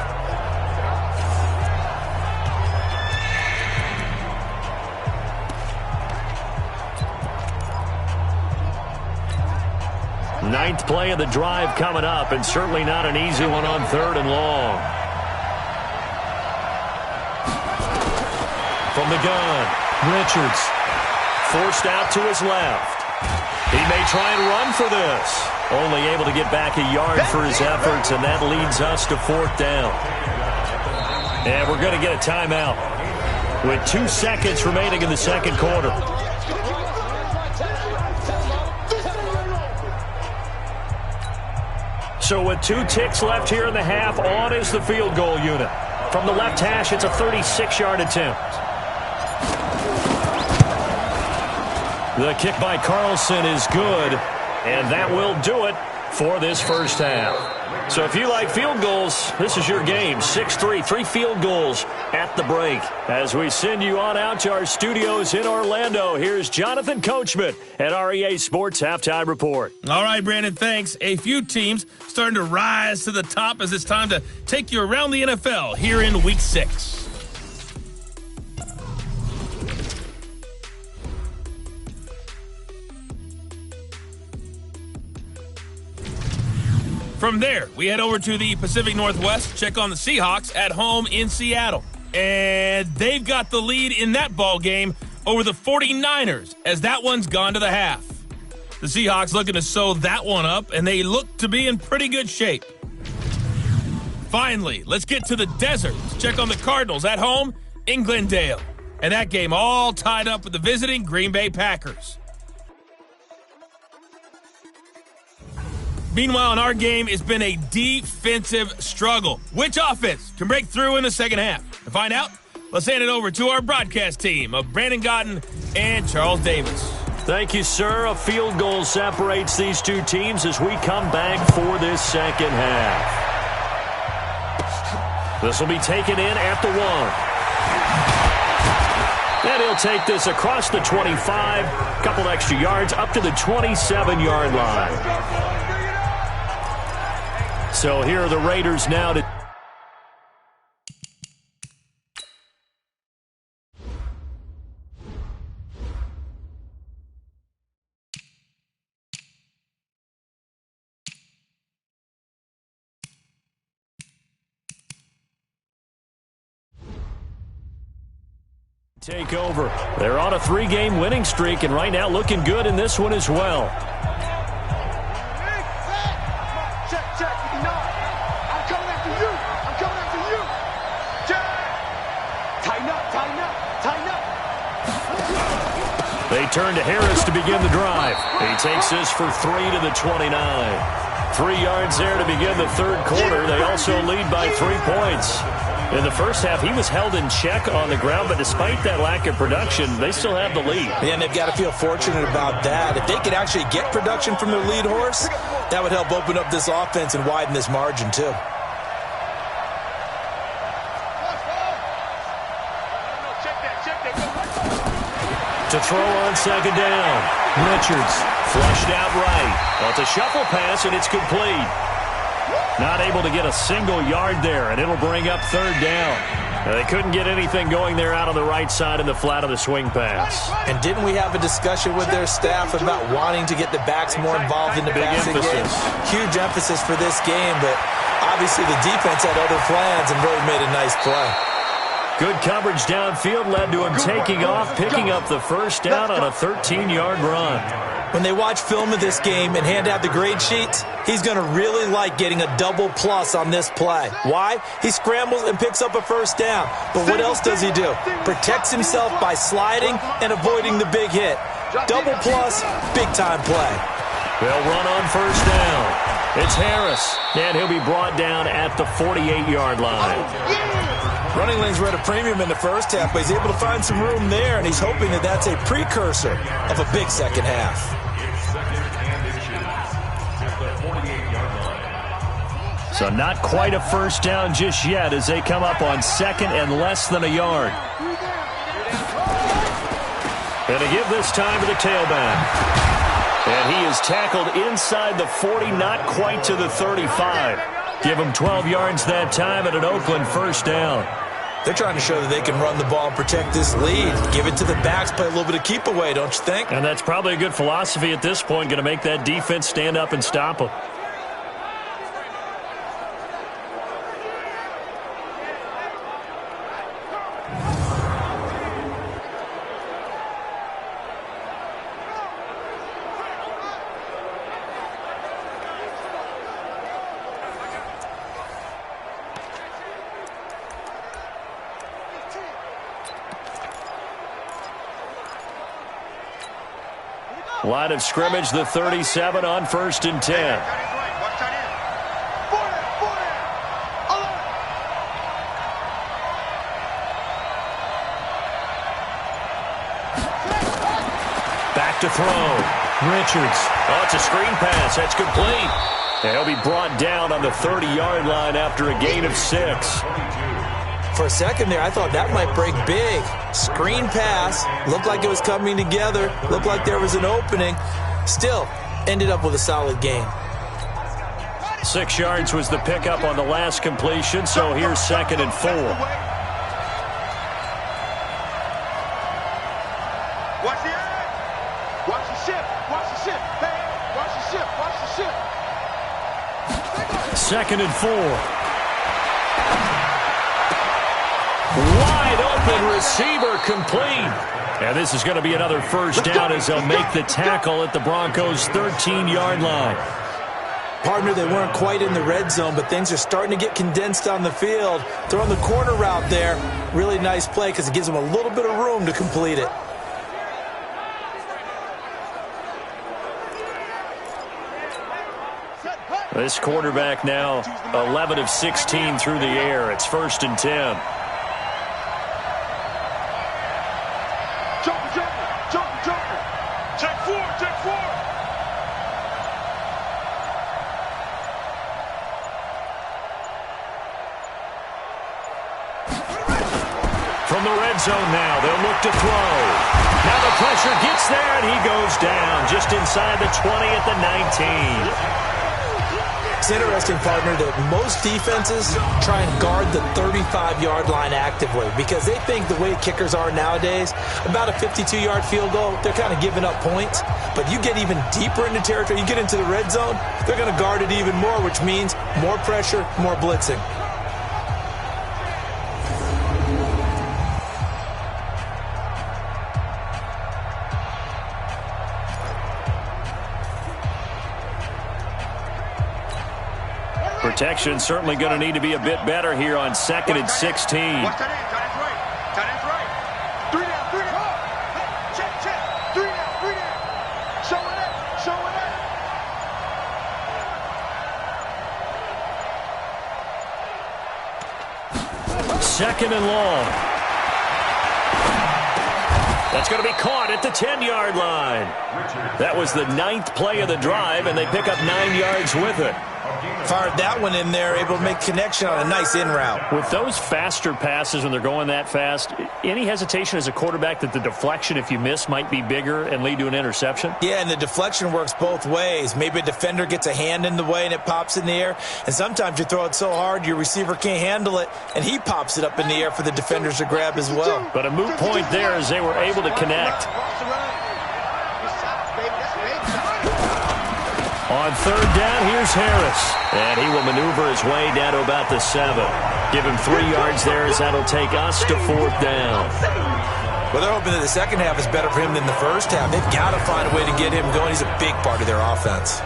[SPEAKER 3] Ninth play of the drive coming up, and certainly not an easy one on third and long. From the gun, Richards. Forced out to his left. He may try and run for this. Only able to get back a yard for his efforts, and that leads us to fourth down. And we're going to get a timeout with 2 seconds remaining in the second quarter. So with 2 ticks left here in the half, on is the field goal unit. From the left hash, it's a 36-yard attempt. The kick by Carlson is good, and that will do it for this first half. So if you like field goals, this is your game. 6-3, 3 field goals at the break. As we send you on out to our studios in Orlando, here's Jonathan Coachman at REA Sports Halftime Report.
[SPEAKER 2] All right, Brandon, thanks. A few teams starting to rise to the top as it's time to take you around the NFL here in Week 6. From there, we head over to the Pacific Northwest, check on the Seahawks at home in Seattle. And they've got the lead in that ball game over the 49ers, as that one's gone to the half. The Seahawks looking to sew that one up, and they look to be in pretty good shape. Finally, let's get to the desert. Let's check on the Cardinals at home in Glendale. And that game all tied up with the visiting Green Bay Packers. Meanwhile, in our game, it's been a defensive struggle. Which offense can break through in the second half? To find out, let's hand it over to our broadcast team of Brandon Gotten and Charles Davis.
[SPEAKER 3] Thank you, sir. A field goal separates these two teams as we come back for this second half. This will be taken in at the 1. And he'll take this across the 25, couple extra yards up to the 27-yard line. So here are the Raiders now to take over. They're on a 3-game winning streak, and right now looking good in this one as well. They turn to Harris to begin the drive. He takes this for 3 to the 29. 3 yards there to begin the third quarter. They also lead by 3 points. In the first half, he was held in check on the ground, but despite that lack of production, they still have the lead.
[SPEAKER 4] And they've got to feel fortunate about that. If they could actually get production from their lead horse, that would help open up this offense and widen this margin too.
[SPEAKER 3] To throw on second down. Richards flushed out right. Well, it's a shuffle pass, and it's complete. Not able to get a single yard there, and it'll bring up third down. They couldn't get anything going there out on the right side in the flat of the swing pass.
[SPEAKER 4] And didn't we have a discussion with their staff about wanting to get the backs more involved in the passing game? Huge emphasis for this game, but obviously the defense had other plans and really made a nice play.
[SPEAKER 3] Good coverage downfield led to him taking off, picking up the first down on a 13-yard run.
[SPEAKER 4] When they watch film of this game and hand out the grade sheets, he's going to really like getting a double plus on this play. Why? He scrambles and picks up a first down. But what else does he do? Protects himself by sliding and avoiding the big hit. Double plus, big-time play.
[SPEAKER 3] They'll run on first down. It's Harris, and he'll be brought down at the 48-yard line.
[SPEAKER 4] Running lanes were at a premium in the first half, but he's able to find some room there, and he's hoping that that's a precursor of a big second half.
[SPEAKER 3] So not quite a first down just yet as they come up on second and less than a yard. And to give this time to the tailback. And he is tackled inside the 40, not quite to the 35. Give him 12 yards that time at an Oakland first down.
[SPEAKER 4] They're trying to show that they can run the ball and protect this lead. Give it to the backs, play a little bit of keep away, don't you think?
[SPEAKER 3] And that's probably a good philosophy at this point, going to make that defense stand up and stop them. Line of scrimmage, the 37 on 1st and 10. Back to throw. Richards. Oh, it's a screen pass. That's complete. And he'll be brought down on the 30-yard line after a gain of 6.
[SPEAKER 4] For a second there, I thought that might break big. Screen pass. Looked like it was coming together. Looked like there was an opening. Still, ended up with a solid gain.
[SPEAKER 3] 6 yards was the pickup on the last completion, so here's 2nd and 4.
[SPEAKER 5] Watch the eye. Watch the ship. Watch the ship. Hey, watch the ship. Watch the ship.
[SPEAKER 3] 2nd and 4. Wide open receiver complete. And this is going to be another first down as they'll make the tackle at the Broncos' 13-yard line.
[SPEAKER 4] Partner, they weren't quite in the red zone, but things are starting to get condensed on the field. Throwing the corner route there. Really nice play because it gives them a little bit of room to complete it.
[SPEAKER 3] This quarterback now 11 of 16 through the air. It's 1st and 10. From the red zone now, they'll look to throw. Now the pressure gets there, and he goes down just inside the 20 at the 19.
[SPEAKER 4] It's interesting, partner, that most defenses try and guard the 35-yard line actively because they think the way kickers are nowadays, about a 52-yard field goal, they're kind of giving up points. But you get even deeper into territory, you get into the red zone, they're going to guard it even more, which means more pressure, more blitzing.
[SPEAKER 3] Protection certainly going to need to be a bit better here on 2nd and 16.
[SPEAKER 5] Watch that end. Tight end's right. 3 down. Check. 3 down. Show it.
[SPEAKER 3] 2nd and long. That's going to be caught at the 10-yard line. That was the 9th play of the drive, and they pick up 9 yards with it.
[SPEAKER 4] Fired that one in there, able to make connection on a nice in route.
[SPEAKER 3] With those faster passes when they're going that fast, any hesitation as a quarterback that the deflection, if you miss, might be bigger and lead to an interception?
[SPEAKER 4] Yeah, and the deflection works both ways. Maybe a defender gets a hand in the way and it pops in the air, and sometimes you throw it so hard your receiver can't handle it, and he pops it up in the air for the defenders to grab as well.
[SPEAKER 3] But a moot point there as they were able to connect. On third down, here's Harris. And he will maneuver his way down to about the 7. Give him 3 yards there as that'll take us to 4th down.
[SPEAKER 4] Well, they're hoping that the second half is better for him than the first half. They've got to find a way to get him going. He's a big part of their offense.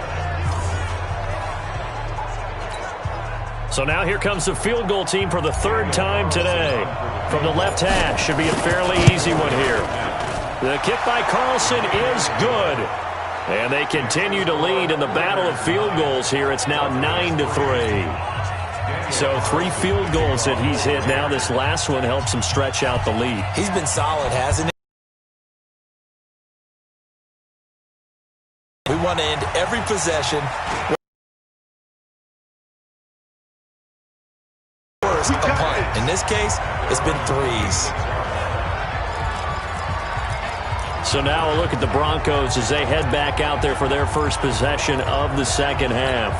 [SPEAKER 3] So now here comes the field goal team for the 3rd time today. From the left hash, should be a fairly easy one here. The kick by Carlson is good. And they continue to lead in the battle of field goals here. It's now 9-3. So 3 field goals that he's hit now. This last one helps him stretch out the lead.
[SPEAKER 4] He's been solid, hasn't he? We want to end every possession. First, a punt. In this case, it's been 3s.
[SPEAKER 3] So now a look at the Broncos as they head back out there for their first possession of the second half.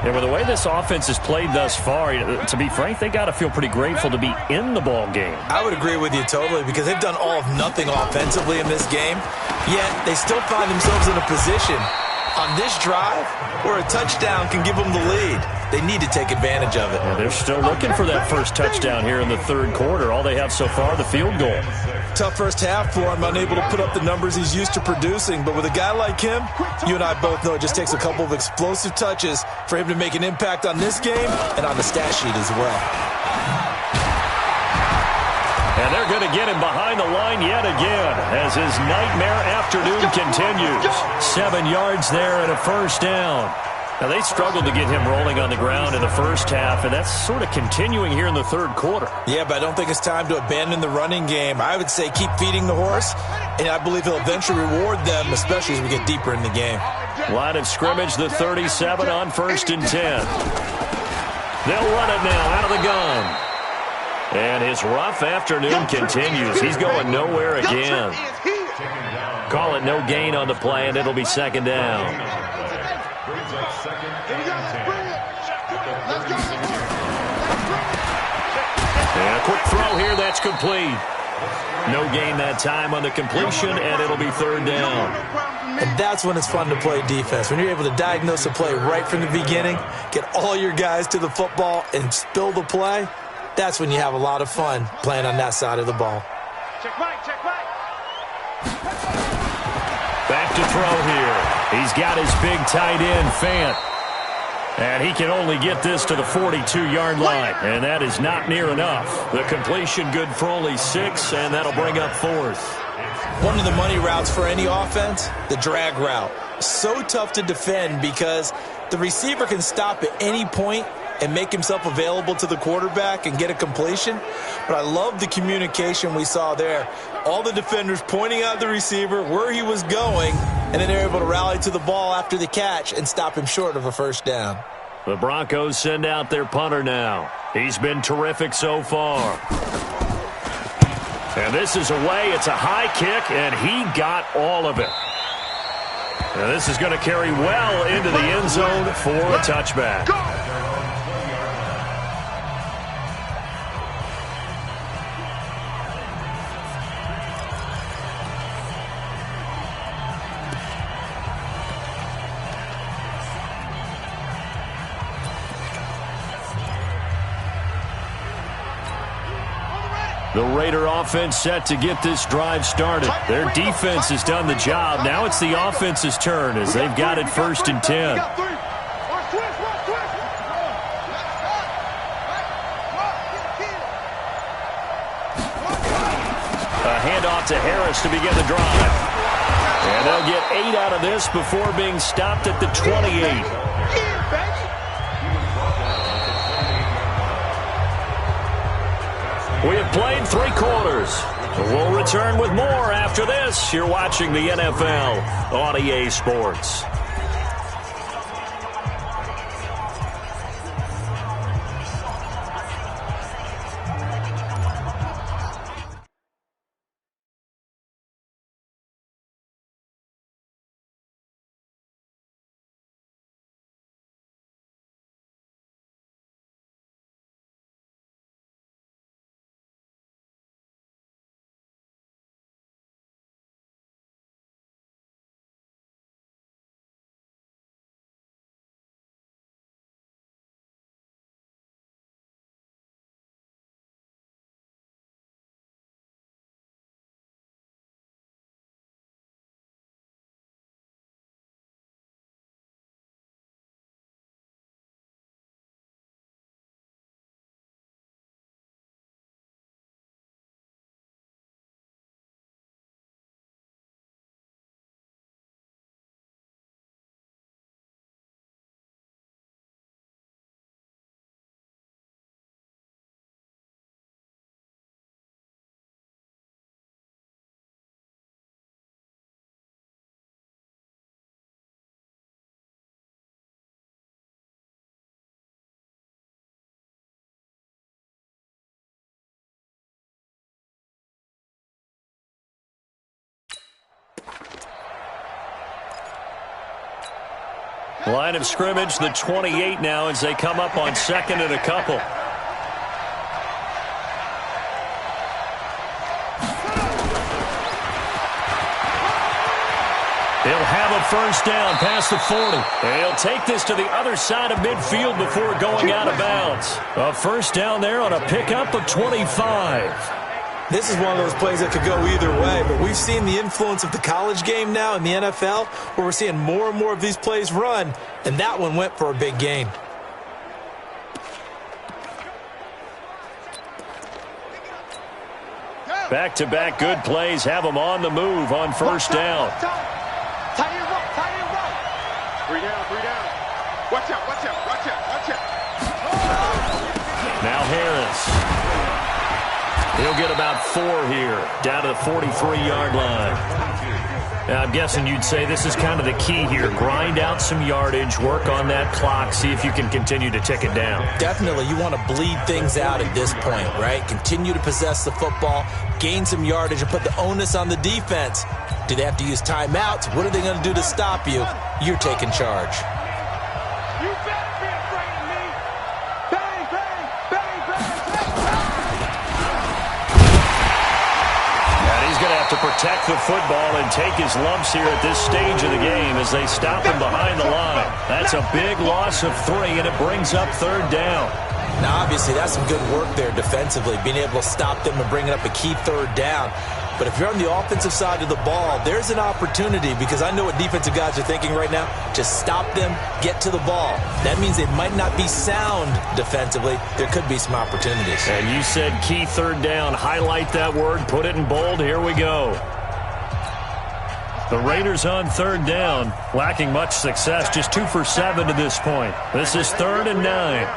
[SPEAKER 3] And with the way this offense has played thus far, to be frank, they got to feel pretty grateful to be in the ball game.
[SPEAKER 4] I would agree with you totally because they've done all of nothing offensively in this game, yet they still find themselves in a position on this drive where a touchdown can give them the lead. They need to take advantage of it.
[SPEAKER 3] Well, they're still looking for that first touchdown here in the 3rd quarter. All they have so far, the field goal.
[SPEAKER 4] Tough first half for him, unable to put up the numbers he's used to producing. But with a guy like him, you and I both know it just takes a couple of explosive touches for him to make an impact on this game and on the stat sheet as well.
[SPEAKER 3] And they're going to get him behind the line yet again as his nightmare afternoon continues. 7 yards there and a first down. Now, they struggled to get him rolling on the ground in the first half, and that's sort of continuing here in the 3rd quarter.
[SPEAKER 4] Yeah, but I don't think it's time to abandon the running game. I would say keep feeding the horse, and I believe he'll eventually reward them, especially as we get deeper in the game.
[SPEAKER 3] Line of scrimmage, the 37 on 1st and 10. They'll run it now out of the gun. And his rough afternoon continues. He's going nowhere again. Call it no gain on the play, and it'll be 2nd down. And a quick throw here, that's complete. No gain that time on the completion, and it'll be 3rd down.
[SPEAKER 4] And that's when it's fun to play defense. When you're able to diagnose a play right from the beginning, get all your guys to the football, and spill the play, that's when you have a lot of fun playing on that side of the ball.
[SPEAKER 5] Check Mike, check Mike.
[SPEAKER 3] Back to throw here. He's got his big tight end, Fant. And he can only get this to the 42-yard line, and that is not near enough. The completion good for only 6, and that'll bring up 4th.
[SPEAKER 4] One of the money routes for any offense, the drag route. So tough to defend because the receiver can stop at any point and make himself available to the quarterback and get a completion. But I love the communication we saw there. All the defenders pointing out the receiver, where he was going, and then they're able to rally to the ball after the catch and stop him short of a first down.
[SPEAKER 3] The Broncos send out their punter now. He's been terrific so far. And this is away. It's a high kick, and he got all of it. Now this is going to carry well into the end zone for a touchback. The Raider offense set to get this drive started. Their defense has done the job. Now it's the offense's turn as they've got it 1st and 10. A handoff to Harris to begin the drive. And they'll get 8 out of this before being stopped at the 28. We have played 3 quarters. We'll return with more after this. You're watching the NFL on EA Sports. Line of scrimmage, the 28 now as they come up on second and a couple. He'll have a first down past the 40. He'll take this to the other side of midfield before going out of bounds. A first down there on a pickup of 25.
[SPEAKER 4] This is one of those plays that could go either way, but we've seen the influence of the college game now in the NFL, where we're seeing more and more of these plays run, and that one went for a big gain.
[SPEAKER 3] Back-to-back good plays have them on the move on first down.
[SPEAKER 5] Tight end run, tight end run. 3 down, 3 down. Watch out, watch out, watch out, watch out.
[SPEAKER 3] Now Harris. He'll get about 4 here, down to the 43-yard line. Now, I'm guessing you'd say this is kind of the key here. Grind out some yardage, work on that clock, see if you can continue to tick it down.
[SPEAKER 4] Definitely, you want to bleed things out at this point, right? Continue to possess the football, gain some yardage, and put the onus on the defense. Do they have to use timeouts? What are they going to do to stop you? You're taking charge.
[SPEAKER 5] You better be afraid of me. Bang, bang, bang, bang, bang.
[SPEAKER 3] And he's going to have to protect the football and take his lumps here at this stage of the game as they stop him behind the line. That's a big loss of 3, and it brings up third down.
[SPEAKER 4] Now, obviously, that's some good work there defensively, being able to stop them and bringing up a key third down. But if you're on the offensive side of the ball, there's an opportunity, because I know what defensive guys are thinking right now. Just stop them, get to the ball. That means they might not be sound defensively. There could be some opportunities.
[SPEAKER 3] And you said key third down. Highlight that word, put it in bold. Here we go. The Raiders on third down, lacking much success, just 2 for 7 to this point. This is 3rd and 9.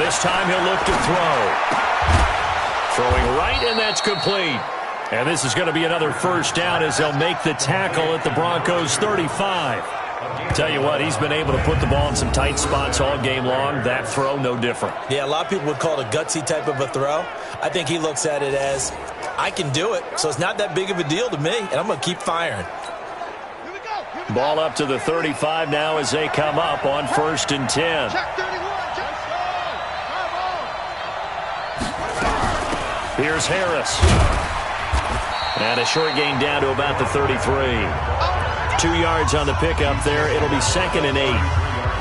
[SPEAKER 3] This time he'll look to throw. Throwing right, and that's complete. And this is going to be another first down as they'll make the tackle at the Broncos' 35. Tell you what, he's been able to put the ball in some tight spots all game long. That throw, no different.
[SPEAKER 4] Yeah, a lot of people would call it a gutsy type of a throw. I think he looks at it as, I can do it, so it's not that big of a deal to me, and I'm going to keep firing.
[SPEAKER 3] Ball up to the 35 now as they come up on 1st and 10.
[SPEAKER 5] Check 31, check.
[SPEAKER 3] Here's Harris. And a short gain down to about the 33. 2 yards on the pickup there. It'll be 2nd and 8.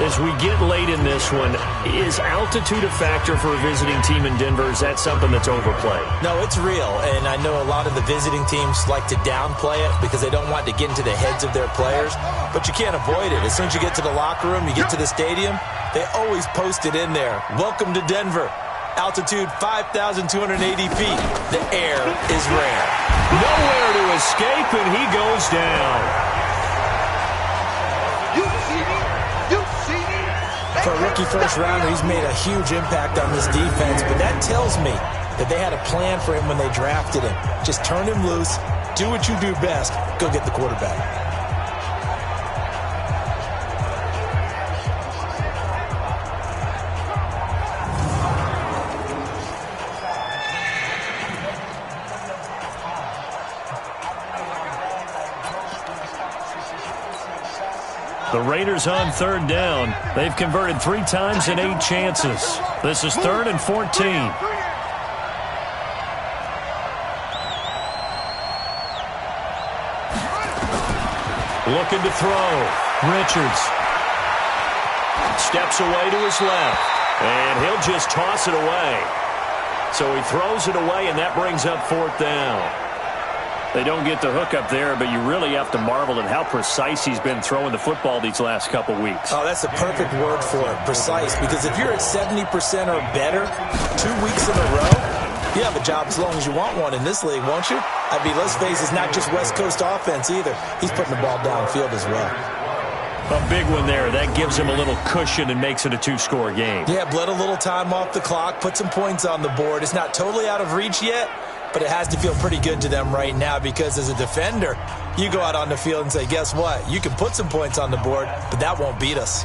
[SPEAKER 3] As we get late in this one, is altitude a factor for a visiting team in Denver? Is that something that's overplayed?
[SPEAKER 4] No, it's real, and I know a lot of the visiting teams like to downplay it because they don't want to get into the heads of their players, but you can't avoid it. As soon as you get to the locker room, you get to the stadium, they always post it in there. Welcome to Denver. Altitude 5,280 feet. The air is rare.
[SPEAKER 3] Nowhere to escape, and he goes down.
[SPEAKER 5] You see me? You see me?
[SPEAKER 4] For a rookie first rounder, he's made a huge impact on this defense, but that tells me that they had a plan for him when they drafted him. Just turn him loose, do what you do best, go get the quarterback.
[SPEAKER 3] The Raiders on 3rd down. They've converted 3 times in 8 chances. This is 3rd and 14. Looking to throw. Richards steps away to his left, and he'll just toss it away. So he throws it away, and that brings up 4th down. They don't get the hook up there, but you really have to marvel at how precise he's been throwing the football these last couple weeks.
[SPEAKER 4] Oh, that's the perfect word for it, precise, because if you're at 70% or better 2 weeks in a row, you have a job as long as you want one in this league, won't you? I mean, let's face it, it's not just West Coast offense either. He's putting the ball downfield as well.
[SPEAKER 3] A big one there. That gives him a little cushion and makes it a 2-score game.
[SPEAKER 4] Yeah, bled a little time off the clock, put some points on the board. It's not totally out of reach yet, but it has to feel pretty good to them right now because as a defender, you go out on the field and say, guess what? You can put some points on the board, but that won't beat us.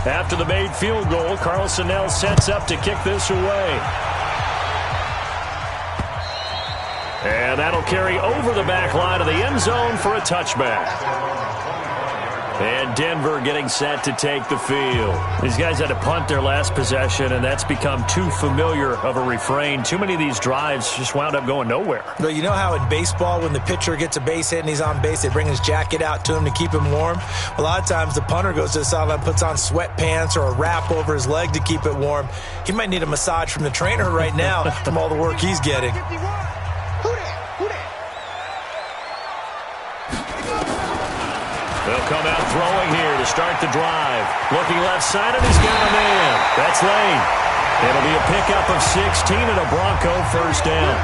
[SPEAKER 3] After the made field goal, Carlson now sets up to kick this away. And that'll carry over the back line of the end zone for a touchback. And Denver getting set to take the field. These guys had to punt their last possession, and that's become too familiar of a refrain. Too many of these drives just wound up going nowhere.
[SPEAKER 4] Well, you know how in baseball, when the pitcher gets a base hit and he's on base, they bring his jacket out to him to keep him warm? A lot of times the punter goes to the sideline, puts on sweatpants or a wrap over his leg to keep it warm. He might need a massage from the trainer right now from all the work he's getting.
[SPEAKER 3] They'll come out throwing here to start the drive. Looking left side, and he's got a man. That's Lane. It'll be a pickup of 16 and a Bronco first down.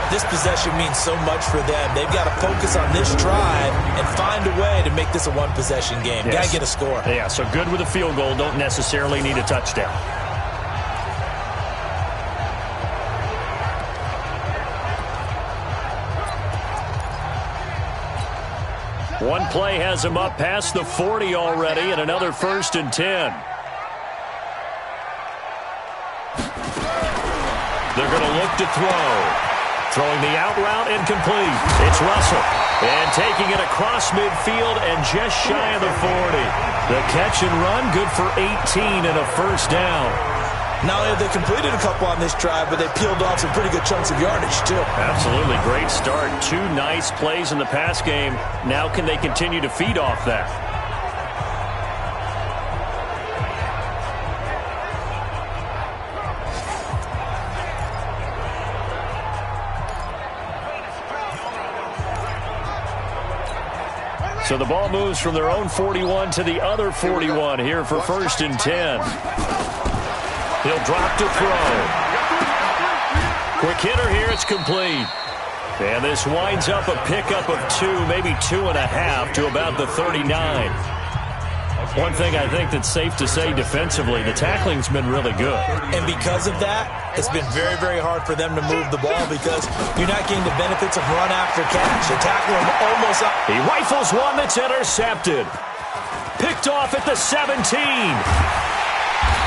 [SPEAKER 4] This possession means so much for them. They've got to focus on this drive and find a way to make this a one-possession game.
[SPEAKER 3] Yes.
[SPEAKER 4] Got to get a score.
[SPEAKER 3] Yeah, so good with a field goal. Don't necessarily need a touchdown. One play has him up past the 40 already, and another 1st and 10. They're going to look to throw. Throwing the out route incomplete. It's Russell. And taking it across midfield and just shy of the 40. The catch and run, good for 18 and a first down.
[SPEAKER 4] Not only have they completed a couple on this drive, but they peeled off some pretty good chunks of yardage, too.
[SPEAKER 3] Absolutely. Great start. 2 nice plays in the pass game. Now can they continue to feed off that? So the ball moves from their own 41 to the other 41 here for 1st and 10. He'll drop to throw. Quick hitter here. It's complete. And this winds up a pickup of 2, maybe 2.5 to about the 39. One thing I think that's safe to say defensively, the tackling's been really good.
[SPEAKER 4] And because of that, it's been very, very hard for them to move the ball because you're not getting the benefits of run after catch. They tackle him almost up.
[SPEAKER 3] He rifles one that's intercepted. Picked off at the 17.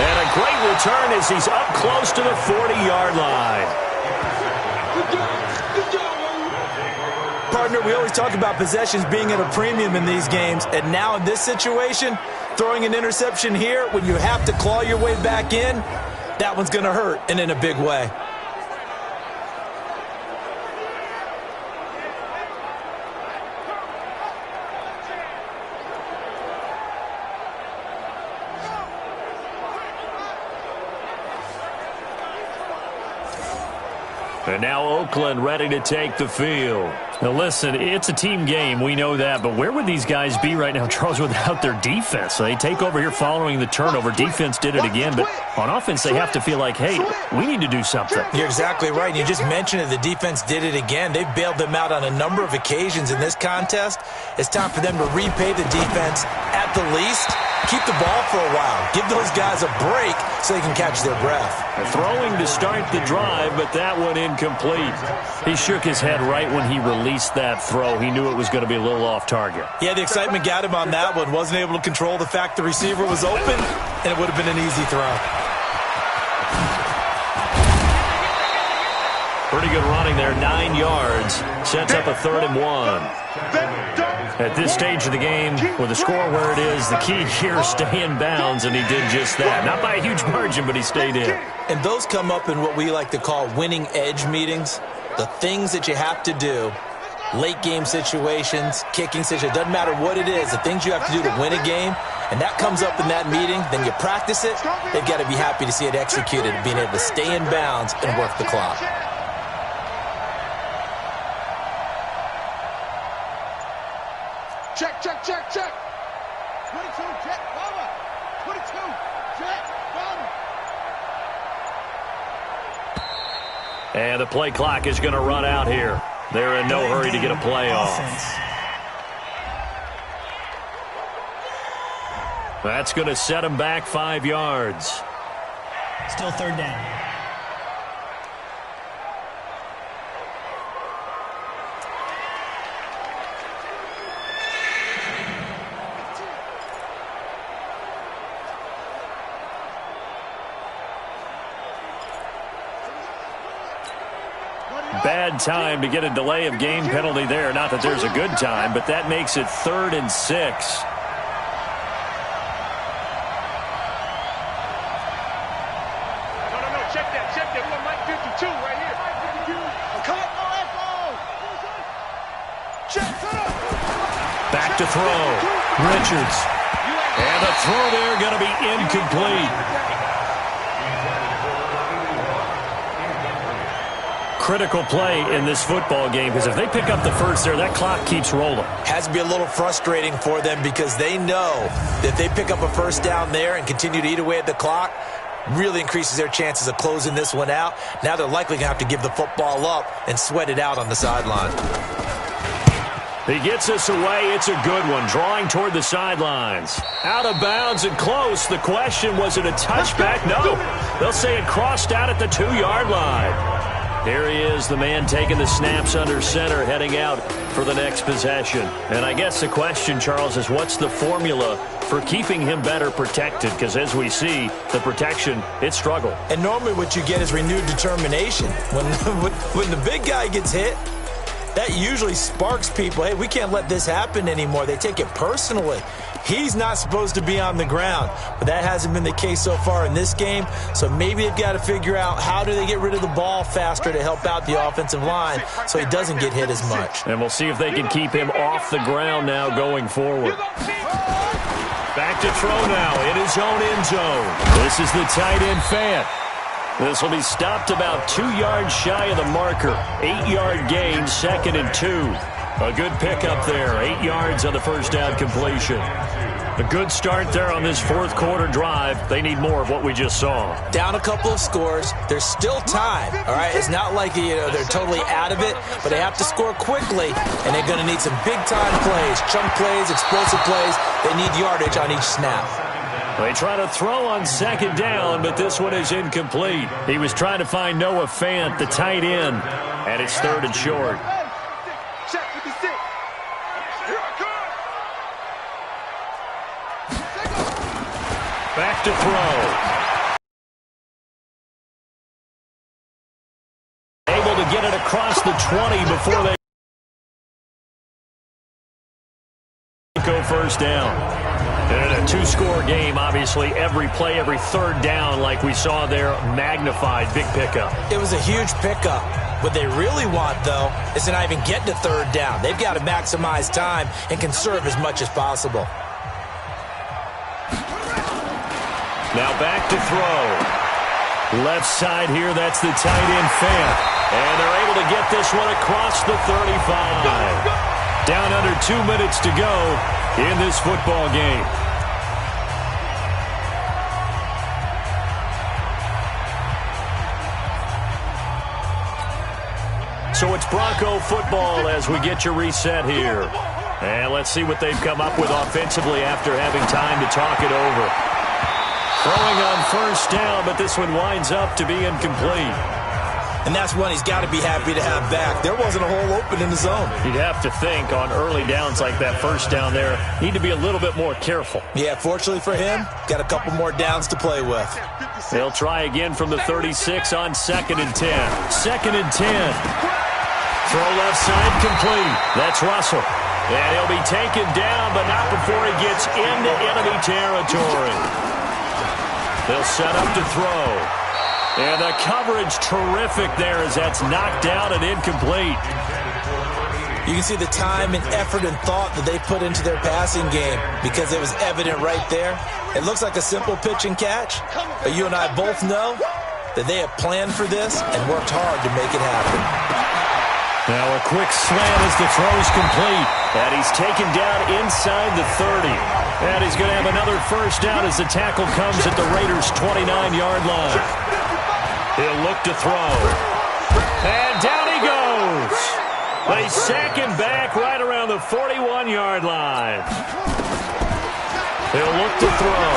[SPEAKER 3] And a great return as he's up close to the 40-yard line.
[SPEAKER 4] Partner, we always talk about possessions being at a premium in these games, and now in this situation, throwing an interception here when you have to claw your way back in, that one's going to hurt, and in a big way.
[SPEAKER 3] And now Oakland ready to take the field. Now listen, it's a team game, we know that, but where would these guys be right now, Charles, without their defense? So they take over here following the turnover. Defense did it again, but on offense they have to feel like, hey, we need to do something.
[SPEAKER 4] You're exactly right. You just mentioned it. The defense did it again. They bailed them out on a number of occasions in this contest. It's time for them to repay the defense at the least. Keep the ball for a while. Give those guys a break so they can catch their breath.
[SPEAKER 3] Throwing to start the drive, but that one incomplete. He shook his head right when he released that throw. He knew it was going to be a little off target.
[SPEAKER 4] Yeah, the excitement got him on that one. Wasn't able to control the fact the receiver was open, and it would have been an easy throw.
[SPEAKER 3] Pretty good running there, 9 yards. Sets up a 3rd and 1. At this stage of the game, with the score where it is, the key here is stay in bounds, and he did just that. Not by a huge margin, but he stayed in.
[SPEAKER 4] And those come up in what we like to call winning edge meetings. The things that you have to do, late game situations, kicking situations, doesn't matter what it is, the things you have to do to win a game, and that comes up in that meeting, then you practice it, they've got to be happy to see it executed, being able to stay in bounds and work the clock.
[SPEAKER 5] Check, check, check, check. 22, check, bomber. 22, check, bomber.
[SPEAKER 3] And the play clock is going to run out here. They're in no hurry to get a play off. That's going to set him back 5 yards.
[SPEAKER 6] Still 3rd down.
[SPEAKER 3] Bad time to get a delay of game penalty there. Not that there's a good time, but that makes it 3rd and 6.
[SPEAKER 5] No, check that. We got Mike 52 right here. Cut. Check.
[SPEAKER 3] Back to throw. Richards. And the throw there going to be incomplete. Critical play in this football game, because if they pick up the first there, that clock keeps rolling.
[SPEAKER 4] Has to be a little frustrating for them because they know that if they pick up a first down there and continue to eat away at the clock, really increases their chances of closing this one out. Now they're likely going to have to give the football up and sweat it out on the sideline.
[SPEAKER 3] He gets us away. It's a good one. Drawing toward the sidelines. Out of bounds and close. The question, was it a touchback? No. They'll say it crossed out at the 2-yard line. Here he is, the man taking the snaps under center, heading out for the next possession. And I guess the question, Charles, is what's the formula for keeping him better protected? Because as we see, the protection, it struggled.
[SPEAKER 4] And normally what you get is renewed determination. When the big guy gets hit, that usually sparks people. Hey, we can't let this happen anymore. They take it personally. He's not supposed to be on the ground, but that hasn't been the case so far in this game. So maybe they've got to figure out how do they get rid of the ball faster to help out the offensive line so he doesn't get hit as much.
[SPEAKER 3] And we'll see if they can keep him off the ground now going forward. Back to throw now in his own end zone. This is the tight end Fant. This will be stopped about 2 yards shy of the marker. 8-yard gain, 2nd and 2. A good pickup there. 8 yards on the first down completion. A good start there on this 4th quarter drive. They need more of what we just saw.
[SPEAKER 4] Down a couple of scores. There's still time, all right? It's not like they're totally out of it, but they have to score quickly, and they're going to need some big-time plays, chunk plays, explosive plays. They need yardage on each snap.
[SPEAKER 3] They try to throw on 2nd down, but this one is incomplete. He was trying to find Noah Fant, the tight end, and it's 3rd and short.
[SPEAKER 5] Check 56. Here I come.
[SPEAKER 3] Back to throw. Able to get it across the 20 before they go first down. And a 2-score game, obviously, every play, every 3rd down, like we saw there, magnified, big pickup.
[SPEAKER 4] It was a huge pickup. What they really want, though, is to not even get to 3rd down. They've got to maximize time and conserve as much as possible.
[SPEAKER 3] Now back to throw. Left side here, that's the tight end Fant. And they're able to get this one across the 35. Down under 2 minutes to go in this football game. So it's Bronco football as we get you reset here. And let's see what they've come up with offensively after having time to talk it over. Throwing on first down, but this one winds up to be incomplete.
[SPEAKER 4] And that's one he's got to be happy to have back. There wasn't a hole open in the zone.
[SPEAKER 3] You'd have to think on early downs like that first down there, need to be a little bit more careful.
[SPEAKER 4] Yeah, fortunately for him, got a couple more downs to play with.
[SPEAKER 3] They'll try again from the 36 on 2nd and 10. 2nd and 10. Throw left side complete. That's Russell. And he'll be taken down, but not before he gets into enemy territory. They'll set up to throw. And the coverage terrific there as that's knocked down and incomplete.
[SPEAKER 4] You can see the time and effort and thought that they put into their passing game because it was evident right there. It looks like a simple pitch and catch, but you and I both know that they have planned for this and worked hard to make it happen.
[SPEAKER 3] Now a quick slant as the throw's complete. And he's taken down inside the 30. And he's going to have another first down as the tackle comes at the Raiders' 29-yard line. He'll look to throw. And down he goes. They sack him back right around the 41-yard line. He'll look to throw.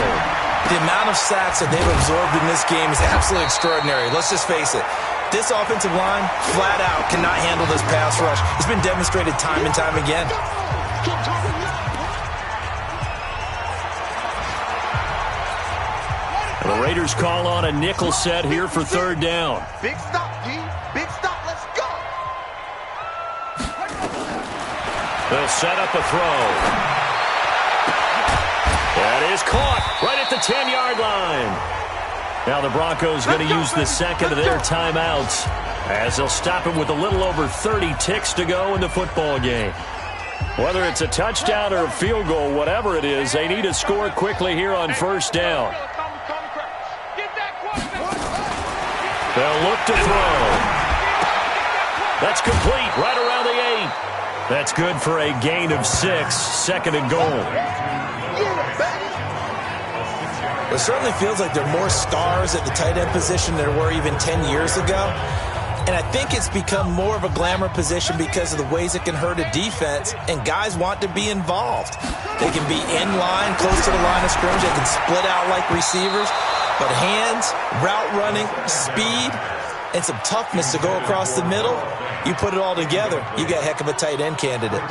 [SPEAKER 4] The amount of sacks that they've absorbed in this game is absolutely extraordinary. Let's just face it. This offensive line, flat out, cannot handle this pass rush. It's been demonstrated time and time again.
[SPEAKER 3] The Raiders call on a nickel set here for 3rd down.
[SPEAKER 5] Big stop, D. Big stop. Let's go.
[SPEAKER 3] They'll set up a throw. That is caught right at the 10-yard line. Now the Broncos going to use the second of their timeouts as they'll stop it with a little over 30 ticks to go in the football game. Whether it's a touchdown or a field goal, whatever it is, they need to score quickly here on first down. They'll look to throw. That's complete right around the 8. That's good for a gain of 6, second and goal.
[SPEAKER 4] It certainly feels like there are more stars at the tight end position than there were even 10 years ago. And I think it's become more of a glamour position because of the ways it can hurt a defense, and guys want to be involved. They can be in line, close to the line of scrimmage. They can split out like receivers. But hands, route running, speed, and some toughness to go across the middle, you put it all together, you got a heck of a tight end candidate.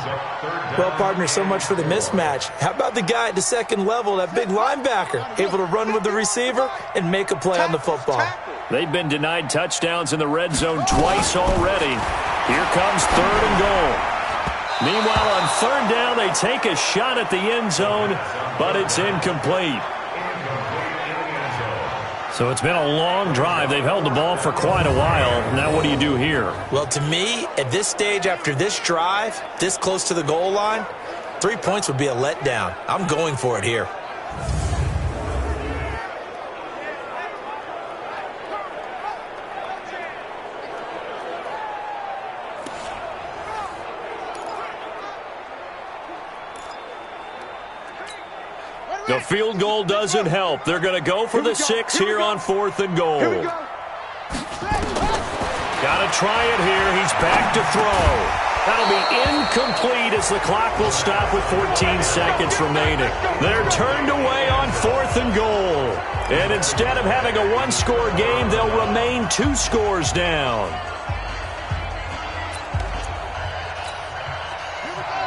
[SPEAKER 4] Well, partner, so much for the mismatch. How about the guy at the second level, that big linebacker, able to run with the receiver and make a play on the football?
[SPEAKER 3] They've been denied touchdowns in the red zone twice already. Here comes third and goal. Meanwhile, on third down, they take a shot at the end zone, but it's incomplete. So it's been a long drive. They've held the ball for quite a while. Now what do you do here?
[SPEAKER 4] Well, to me, at this stage, after this drive, this close to the goal line, 3 points would be a letdown. I'm going for it here.
[SPEAKER 3] The field goal doesn't help. They're going to go for the 6 here on fourth and goal. Got to try it here. He's back to throw. That'll be incomplete as the clock will stop with 14 seconds remaining. They're turned away on fourth and goal. And instead of having a one-score game, they'll remain 2 scores down.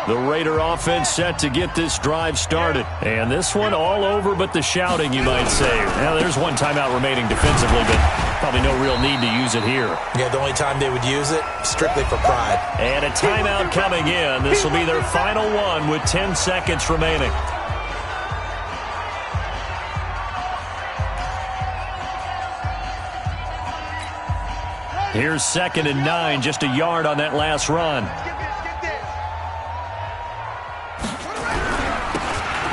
[SPEAKER 3] The Raider offense set to get this drive started. And this one all over but the shouting, you might say. Now, there's one timeout remaining defensively, but probably no real need to use it here.
[SPEAKER 4] Yeah, the only time they would use it, strictly for pride.
[SPEAKER 3] And a timeout coming in. This will be their final one with 10 seconds remaining. Here's 2nd and 9, just a yard on that last run.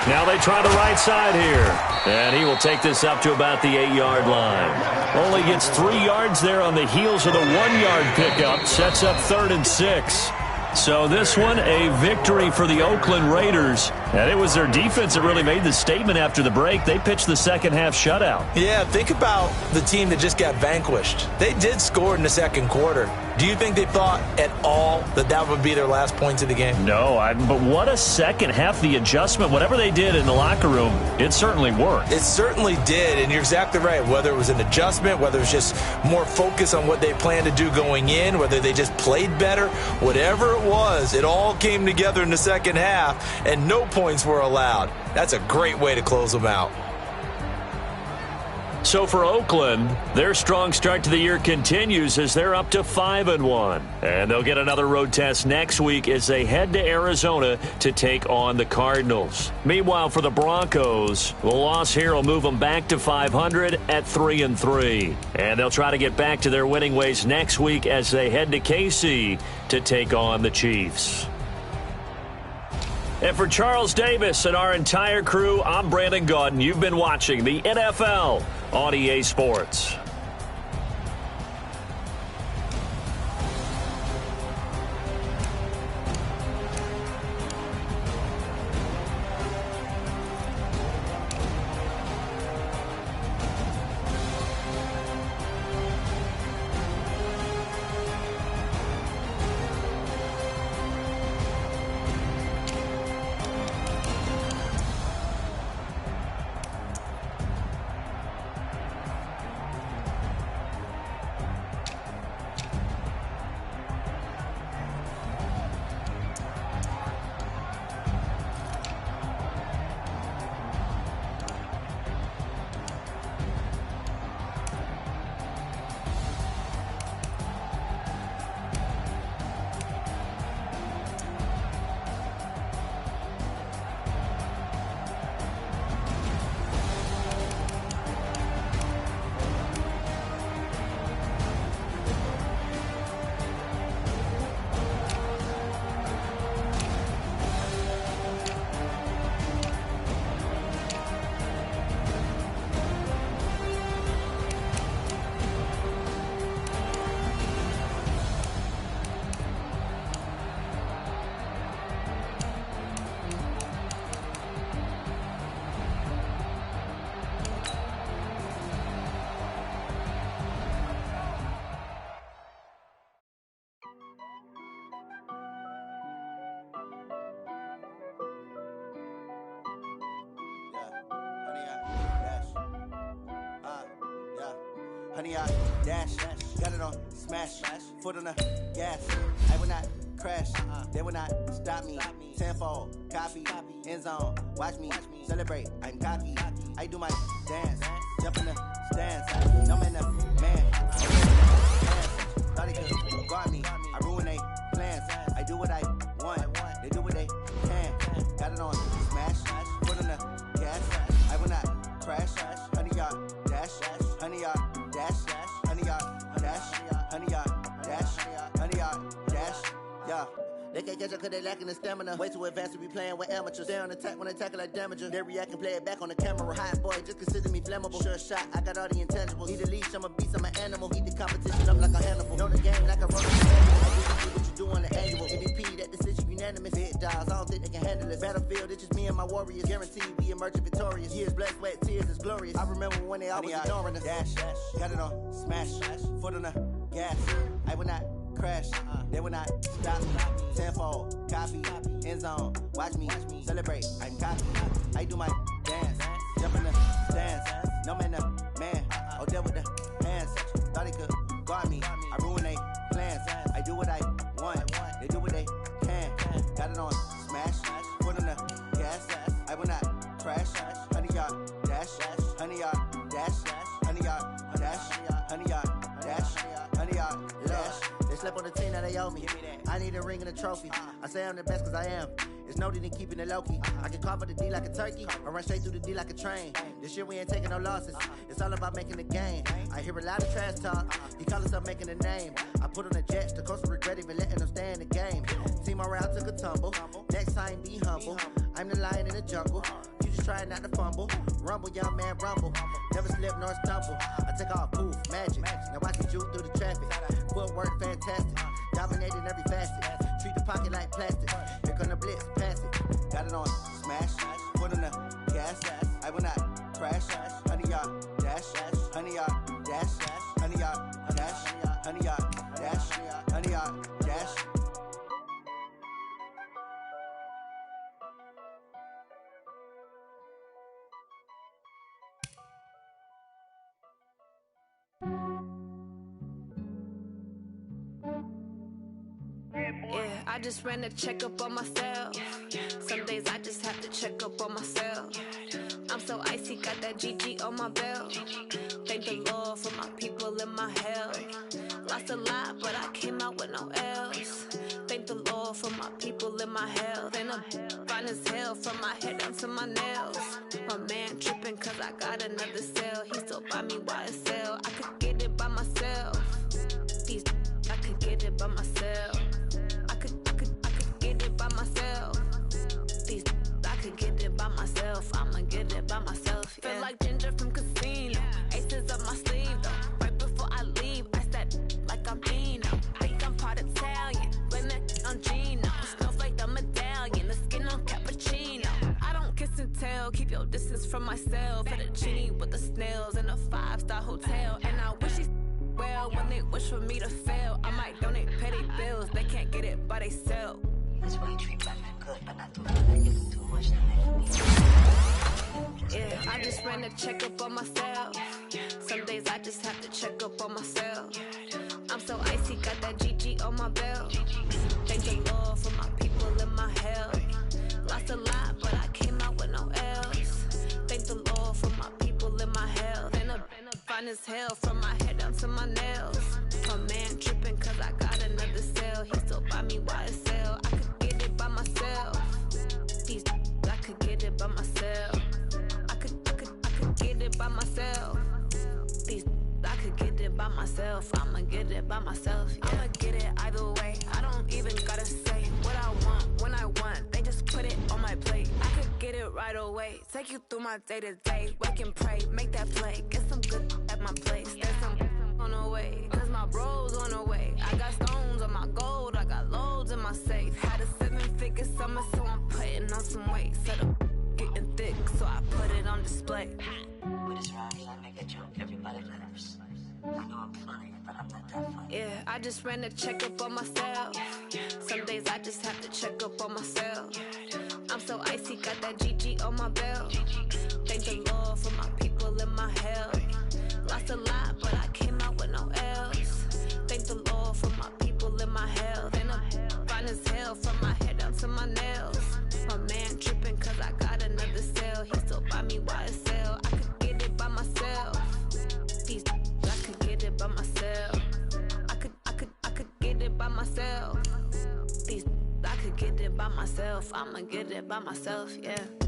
[SPEAKER 3] Now they try the right side here. And he will take this up to about the 8-yard line. Only gets 3 yards there on the heels of the 1-yard pickup. Sets up 3rd and 6. So this one, a victory for the Oakland Raiders. And it was their defense that really made the statement after the break. They pitched the second half shutout.
[SPEAKER 4] Yeah, think about the team that just got vanquished. They did score in the second quarter. Do you think they thought at all that that would be their last points of the game?
[SPEAKER 3] No, but what a second half. The adjustment, whatever they did in the locker room, it certainly worked.
[SPEAKER 4] It certainly did, and you're exactly right. Whether it was an adjustment, whether it was just more focus on what they planned to do going in, whether they just played better, whatever it was, it all came together in the second half, and no points were allowed. That's a great way to close them out.
[SPEAKER 3] So for Oakland, their strong start to the year continues as they're up to 5-1. And they'll get another road test next week as they head to Arizona to take on the Cardinals. Meanwhile, for the Broncos, the loss here will move them back to 500 at 3-3. And they'll try to get back to their winning ways next week as they head to KC to take on the Chiefs. And for Charles Davis and our entire crew, I'm Brandon Gaudin. You've been watching the NFL on EA Sports.
[SPEAKER 7] honey, I dash. Got it on smash, foot on the gas. I will not crash, they will not stop me. Tenfold, copy, end zone, watch me celebrate. I'm cocky, I do my dance, jump in the stands. No man, man. Thought he could guard me. I ruin they plans. I do what I want. They do what they can. Got it on smash, foot on the gas. I will not crash, honey, yard dash, honey, yard dash, honey, yard dash, honey, yard dash, honey, yard dash. Yeah. They can't catch up cause they lacking the stamina. Way too advanced to be playing with amateurs. They on attack when they tackle like damager. They react and play it back on the camera. Hot boy, just consider me flammable. Sure shot, I got all the intangibles. Need a leash, I'm a beast, I'm an animal. Eat the competition up like a Hannibal. Know the game like a roller. I do what you do on the annual. MVP, that decision unanimous. Hit dials, I don't think they can handle it. Battlefield, it's just me and my warriors. Guaranteed we emerging victorious. Years, blood, sweat, tears, is glorious. I remember when they always ignoring us. Dash, got it on smash, foot on the gas. I will not crash, they will not stop me. Tenfold, copy, end zone, watch me celebrate. I'm cocky, I do my dance, jump in the stands. No man, man, oh there with the hands. Thought he could guard me. I ruin they plans. I do what I want. They do what they can. Got it on smash, foot on the gas. I will not crash. Honey yard dash, honey yard dash, honey yard dash, honey yard dash, honey yard dash. They slept on the team that they owe me. I need a ring and a trophy. I say I'm the best cause I am. It's no need in keeping it low-key. I can carve up the D like a turkey or run straight through the D like a train. This year we ain't taking no losses. It's all about making the game. I hear a lot of trash talk. He call himself making a name. I put on the Jets. The coach regret even letting them stay in the game. Team morale took a tumble. Next time be humble. I'm the lion in the jungle. You just try not to fumble. Rumble, young man, rumble. Never slip nor stumble. I take off, poof, magic. Now watch me juke through the traffic. Footwork fantastic. Dominating every facet. Treat the pocket like plastic. Here come the blitz, pass it. Got it on smash. Foot on the gas. I will not crash. Honey yard dash. Honey yard dash. Honey yard dash. Honey yard dash. Honey yard dash.
[SPEAKER 8] Yeah, I just ran a checkup on myself. Some days I just have to check up on myself. I'm so icy, got that GG on my belt. Thank the Lord for my people in my health. Lost a lot, but I came out with no else. Thank the Lord for my people in my health. And I'm fine as hell from my head down to my nails. My man tripping cause I got another cell. He still buy me YSL. I could get it by myself. These I could get it by myself. I could get it by myself. These I could get it by myself. I'ma get it by myself. Yeah. Feel like Ginger from Casino. Aces up my sleeve though. Right before I leave, I said like I'm Dino. Think I'm part Italian. Blame it on Gino. Snowflake the medallion. The skin on cappuccino. I don't kiss and tell. Keep your distance from myself. At a genie with the snails in a 5-star hotel. And I wish he's well when they wish for me to fail. I might donate petty bills. They can't get it by they sell.
[SPEAKER 9] That's why you treat black men good, but not too much. I give them too much, then they
[SPEAKER 8] yeah, I just ran a checkup on myself. Some days I just have to check up on myself. I'm so icy, got that GG on my belt. Thank the Lord for my people in my health. Lost a lot, but I came out with no else. Thank the Lord for my people in my health. And I'm fine as hell from my head down to my nails. My man tripping cause I got another cell. He still buy me YSL. I could get it by myself. These I could get it by myself. I could get it by myself. These I could get it by myself. I'ma get it by myself. Yeah. I'ma get it either way. I don't even gotta say what I want when I want. They just put it on my plate. I could get it right away. Take you through my day to day. Wake and pray, make that play. Get some good at my place. There's some on the way. Cause my bros on the way. I got stones on my gold. I got loads in my safe. Had a 7-figure summer, so I'm putting on some weight. Set up getting thick, so I put it on display.
[SPEAKER 9] With his rhymes, I make a joke, everybody laughs. I know I'm funny, but I'm not that funny.
[SPEAKER 8] Yeah, I just ran a checkup on myself. Some days I just have to check up on myself. I'm so icy, got that GG on my belt. Thank the Lord for my people in my health. Lost a lot, but I came by myself. I'ma get it by myself, yeah.